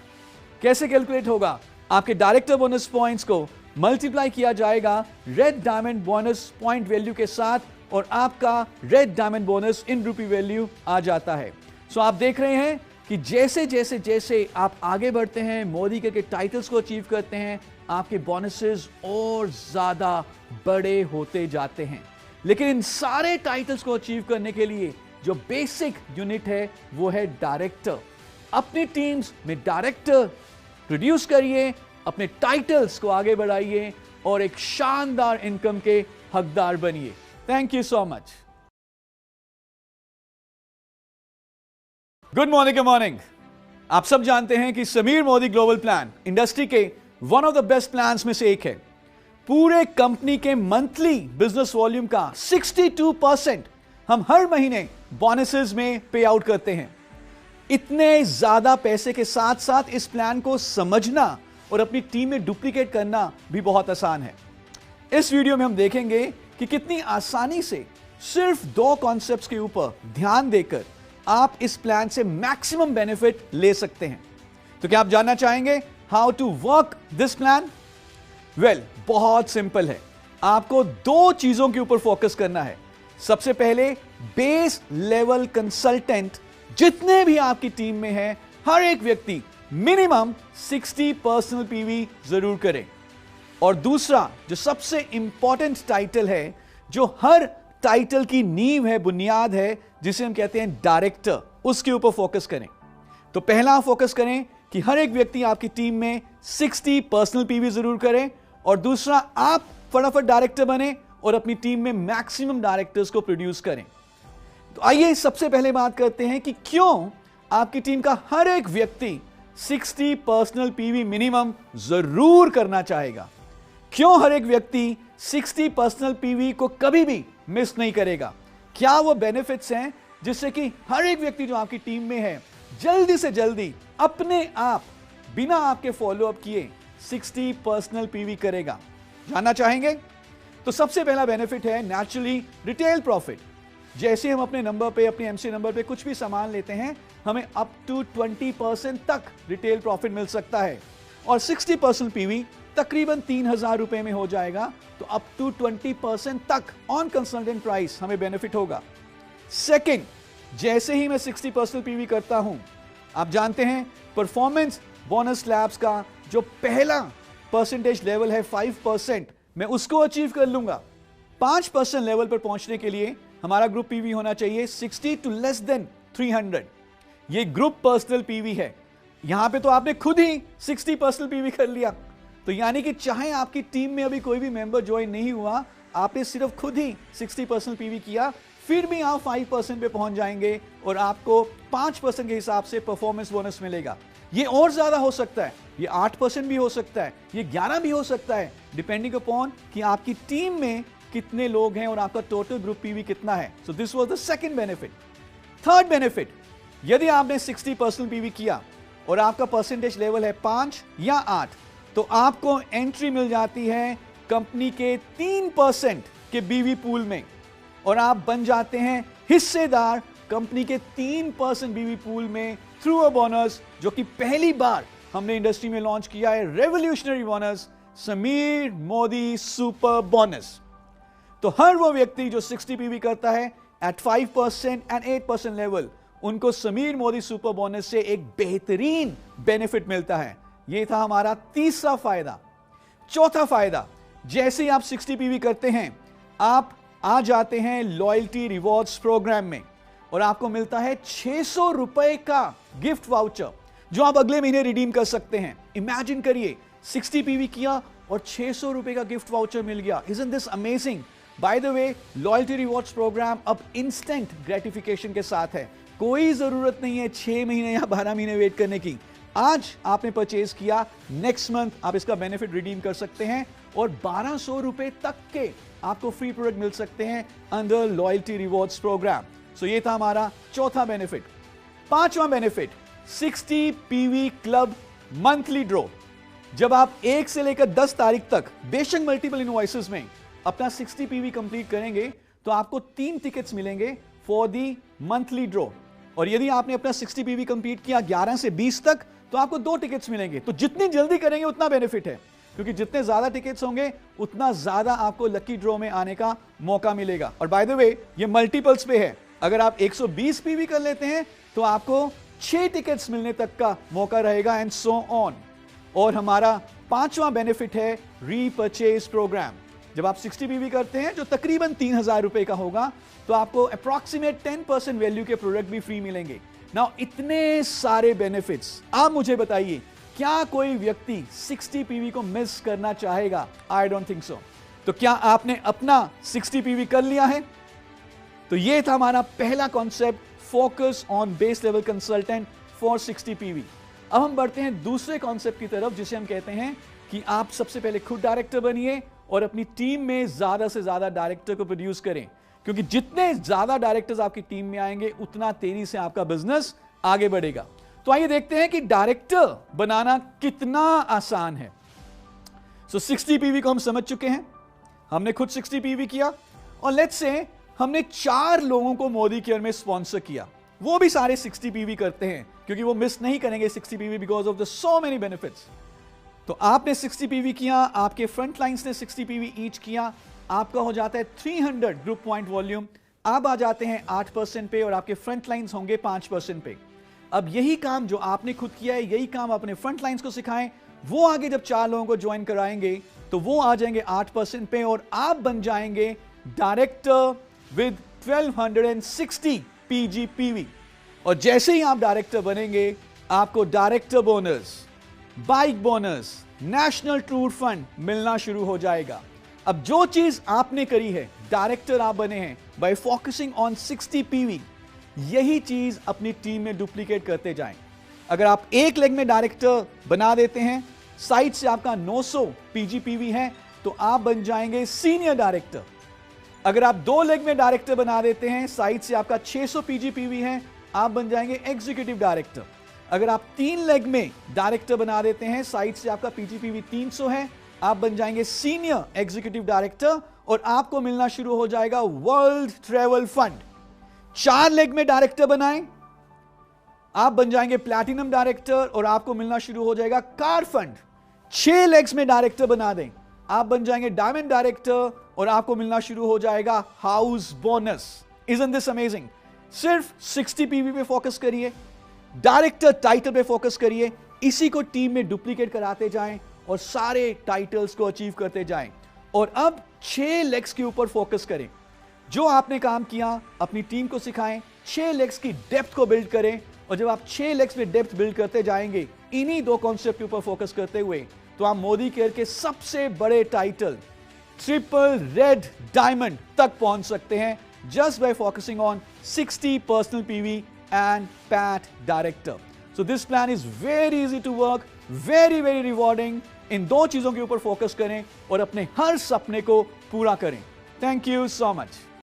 कैसे कैलकुलेट होगा? आपके डायरेक्टर बोनस पॉइंट्स को मल्टीप्लाई किया जाएगा red diamond bonus point value के साथ, और आपका रेड डायमंड बोनस इन रुपी वैल्यू आ जाता है। सो आप देख रहे हैं कि जैसे जैसे जैसे आप आगे बढ़ते हैं, मोदी के टाइटल्स को अचीव करते हैं, आपके बोनसेस और ज्यादा बड़े होते जाते हैं। लेकिन इन सारे टाइटल्स को अचीव करने के लिए जो बेसिक यूनिट है वो है डायरेक्टर। अपनी टीम्स में डायरेक्टर प्रोड्यूस करिए, अपने टाइटल्स को आगे बढ़ाइए और एक शानदार इनकम के हकदार बनिए। Thank you so much. Good morning. Good morning. आप सब जानते हैं कि Sameer Modi global plan industry के one of the best plans में से एक है। पूरे कंपनी के मंथली बिजनेस वॉल्यूम का 62% हम हर महीने बोनसेस में पे आउट करते हैं। इतने ज्यादा पैसे के साथ साथ इस प्लान को समझना और अपनी टीम में डुप्लीकेट करना भी बहुत आसान है। इस वीडियो में हम देखेंगे कि कितनी आसानी से सिर्फ 2 कॉन्सेप्ट्स के ऊपर ध्यान देकर आप इस प्लान से मैक्सिमम बेनिफिट ले सकते हैं। तो क्या आप जानना चाहेंगे how to work this plan? Well, बहुत सिंपल है। आपको 2 चीजों के ऊपर फोकस करना है। सबसे पहले, बेस लेवल कंसल्टेंट जितने भी आपकी टीम में हैं, हर एक व्यक्ति मिनिमम 60 पर्सनल पीवी जरूर करे। और दूसरा, जो सबसे इंपॉर्टेंट टाइटल है, जो हर टाइटल की नींव है, बुनियाद है, जिसे हम कहते हैं डायरेक्टर, उसके ऊपर फोकस करें। तो पहला फोकस करें कि हर एक व्यक्ति आपकी टीम में 60 पर्सनल पीवी जरूर करे, और दूसरा, आप फटाफट डायरेक्टर बने और अपनी टीम में मैक्सिमम डायरेक्टर्स को प्रोड्यूस करें। तो आइए सबसे पहले बात करते हैं कि क्यों आपकी टीम का हर एक व्यक्ति 60 पर्सनल पीवी मिनिमम जरूर करना चाहेगा। क्यों हर एक व्यक्ति 60 पर्सनल पीवी को कभी भी मिस नहीं करेगा? क्या वो बेनिफिट्स हैं जिससे कि हर एक व्यक्ति जो आपकी टीम में है जल्दी से जल्दी अपने आप बिना आपके फॉलोअप किए 60 पर्सनल पीवी करेगा? जानना चाहेंगे? तो सबसे पहला बेनिफिट है नेचुरली रिटेल प्रॉफिट। जैसे हम अपने नंबर पे, अपने एमसी नंबर पे कुछ भी सामान लेते हैं, हमें अप टू 20% तक रिटेल प्रॉफिट मिल सकता है, और 60 पर्सनल पीवी तकरीबन 3000 रुपए में हो जाएगा। तो अप टू 20% तक ऑन कंसल्टेंट प्राइस हमें बेनिफिट होगा। सेकंड, जैसे ही मैं 60 पर्सनल पीवी करता हूं, आप जानते हैं परफॉर्मेंस बोनस स्लैब्स का जो पहला परसेंटेज लेवल है 5%, मैं उसको अचीव कर लूंगा। 5% लेवल पर पहुंचने के लिए हमारा ग्रुप पीवी होना चाहिए 60 टू लेस देन 300। ये ग्रुप पर्सनल पीवी है। यहां पे तो आपने खुद ही 60 पर्सनल पीवी कर लिया। तो यानी कि चाहे आपकी टीम में अभी कोई भी मेंबर ज्वाइन नहीं हुआ, आपने सिर्फ खुद ही 60 पर्सनल पीवी किया, फिर भी आप 5% पे पहुंच जाएंगे और आपको 5% के हिसाब से परफॉर्मेंस बोनस मिलेगा। ये और ज्यादा हो सकता है, ये 8% भी हो सकता है, ये 11 भी हो सकता है, डिपेंडिंग अपॉन कि आपकी टीम में कितने लोग हैं और आपका टोटल ग्रुप पीवी कितना है। So this was the second benefit. Third benefit, यदि आपने 60 पर्सनल पीवी किया और आपका परसेंटेज लेवल है 5 या 8, तो आपको एंट्री मिल जाती है कंपनी के 3% के बीवी पूल में। और आप बन जाते हैं हिस्सेदार कंपनी के 3% बीवी पूल में थ्रू अ बोनस, जो कि पहली बार हमने इंडस्ट्री में लॉन्च किया है, revolutionary bonus, Sameer Modi super bonus. तो हर वो व्यक्ति जो 60 पीवी करता है एट 5% एंड 8% लेवल, उनको समीर मोदी सुपर बोनस से एक बेहतरीन बेनिफिट मिलता है। यह था हमारा तीसरा फायदा। चौथा फायदा, जैसे ही आप 60 पीवी करते हैं, आप आ जाते हैं लॉयल्टी रिवॉर्ड्स प्रोग्राम में और आपको मिलता है 600 रुपए का गिफ्ट वाउचर, जो आप अगले महीने रिडीम कर सकते हैं। इमेजिन करिए, 60 पीवी किया और 600 रुपए का गिफ्ट वाउचर मिल गया। Isn't this amazing? By the way, loyalty rewards program अब इंस्टेंट ग्रेटिफिकेशन के साथ है। कोई जरूरत नहीं है 6 महीने या 12 महीने वेट करने की। आज आपने परचेज किया, नेक्स्ट मंथ आप इसका बेनिफिट रिडीम कर सकते हैं और 1200 रुपए तक के आपको फ्री प्रोडक्ट मिल सकते हैं अंडर लॉयल्टी रिवॉर्ड्स प्रोग्राम। सो ये था हमारा चौथा बेनिफिट। पांचवां benefit, 60 PV club monthly draw. जब आप 1 से लेकर 10 तारीख तक बेशक मल्टीपल इनवॉइसेस में अपना 60 पीवी कंप्लीट करेंगे तो आपको 3 टिकट्स मिलेंगे फॉर दी मंथली ड्रॉ। और यदि आपने अपना 60 पीवी कंप्लीट किया 11 से 20 तक तो आपको 2 टिकट्स मिलेंगे। तो जितनी जल्दी करेंगे उतना बेनिफिट है, क्योंकि जितने ज्यादा टिकट्स होंगे उतना ज्यादा आपको लकी ड्रॉ में आने का मौका मिलेगा। और बाय द वे, ये मल्टीपल्स पे है। अगर आप 120 पीवी कर लेते हैं तो आपको 6 टिकट्स मिलने तक का मौका रहेगा एंड सो ऑन। और हमारा पांचवा बेनिफिट है रीपर्चेज प्रोग्राम। जब आप 60 पीवी करते हैं, जो तकरीबन 3000 रुपए का होगा, तो आपको अप्रॉक्सीमेट 10% वैल्यू के प्रोडक्ट भी फ्री मिलेंगे। नाउ इतने सारे बेनिफिट्स, आप मुझे बताइए, क्या कोई व्यक्ति 60 पीवी को मिस करना चाहेगा? I don't think so. तो क्या आपने अपना 60 पीवी कर लिया है? तो यह था हमारा पहला concept, focus on base level consultant for 60 PV. अब हम बढ़ते हैं दूसरे कॉन्सेप्ट की तरफ, जिसे हम कहते हैं कि आप सबसे पहले खुद डायरेक्टर बनिए और अपनी टीम में ज्यादा से ज्यादा डायरेक्टर को प्रोड्यूस करें, क्योंकि जितने ज्यादा डायरेक्टर्स आपकी टीम में आएंगे उतना तेजी से आपका बिजनेस आगे बढ़ेगा। तो आइए देखते हैं कि डायरेक्टर बनाना कितना आसान है। सो 60 पीवी को हम समझ चुके हैं, हमने खुद 60 पीवी किया और लेट्स से हमने 4 लोगों को मोदी केयर में स्पॉन्सर किया। वो भी सारे 60 पीवी करते हैं, क्योंकि वो मिस नहीं करेंगे 60 PV because of the so many benefits. तो आपने 60 पीवी किया, आपके फ्रंट लाइन्स ने 60 पीवी ईच किया, आपका हो जाता है 300 ग्रुप पॉइंट वॉल्यूम। आप आ जाते हैं 8% पे और आपके फ्रंट लाइन्स होंगे 5% पे। अब यही काम जो आपने खुद किया है, यही काम अपने फ्रंट लाइन्स को सिखाएं। वो आगे जब 4 लोगों को ज्वाइन कराएंगे तो वो आ जाएंगे 8% पे और आप बन जाएंगे डायरेक्टर विद 1260 PGPV। और जैसे ही आप डायरेक्टर बनेंगे, आपको director bonus, bike bonus, national tour fund मिलना शुरू हो जाएगा। अब जो चीज आपने करी है, डायरेक्टर आप बने हैं बाय फोकसिंग ऑन 60 पीवी, यही चीज अपनी टीम में डुप्लीकेट करते जाएं। अगर आप एक लेग में डायरेक्टर बना देते हैं, साइड से आपका 900 PGPV है, तो आप बन जाएंगे सीनियर डायरेक्टर। अगर आप 2 लेग में डायरेक्टर बना देते हैं, साइड से आपका 600 PGPV है, आप बन जाएंगे एग्जीक्यूटिव डायरेक्टर। अगर आप 3 लेग में डायरेक्टर बना देते हैं, साइड से आपका PGPV 300 है, आप बन जाएंगे सीनियर एग्जीक्यूटिव डायरेक्टर और आपको मिलना शुरू हो जाएगा वर्ल्ड ट्रैवल फंड। 4 लेग में डायरेक्टर बनाएं, आप बन जाएंगे प्लैटिनम डायरेक्टर और आपको मिलना शुरू हो जाएगा कार फंड। 6 लेग्स में डायरेक्टर बना दें, आप बन जाएंगे डायमंड डायरेक्टर और आपको मिलना शुरू हो जाएगा house bonus. Isn't this amazing? सिर्फ 60 पीवी पे फोकस करिए, डायरेक्टर टाइटल पे फोकस करिए, इसी को टीम में डुप्लीकेट कराते जाएं और सारे टाइटल्स को अचीव करते जाएं। और अब 6 लेग्स के ऊपर फोकस करें। जो आपने काम किया अपनी टीम को सिखाएं, 6 लेग्स की डेप्थ को बिल्ड करें। और जब आप 6 लेग्स में डेप्थ बिल्ड करते जाएंगे, इन्हीं 2 कॉन्सेप्ट के ऊपर फोकस करते हुए, तो आप मोदी केयर के सबसे बड़े टाइटल ट्रिपल रेड डायमंड तक पहुंच सकते हैं, just by focusing on 60 personal PV and PAT director. So this plan is very easy to work, very rewarding. इन 2 चीजों के ऊपर फोकस करें और अपने हर सपने को पूरा करें। Thank you so much.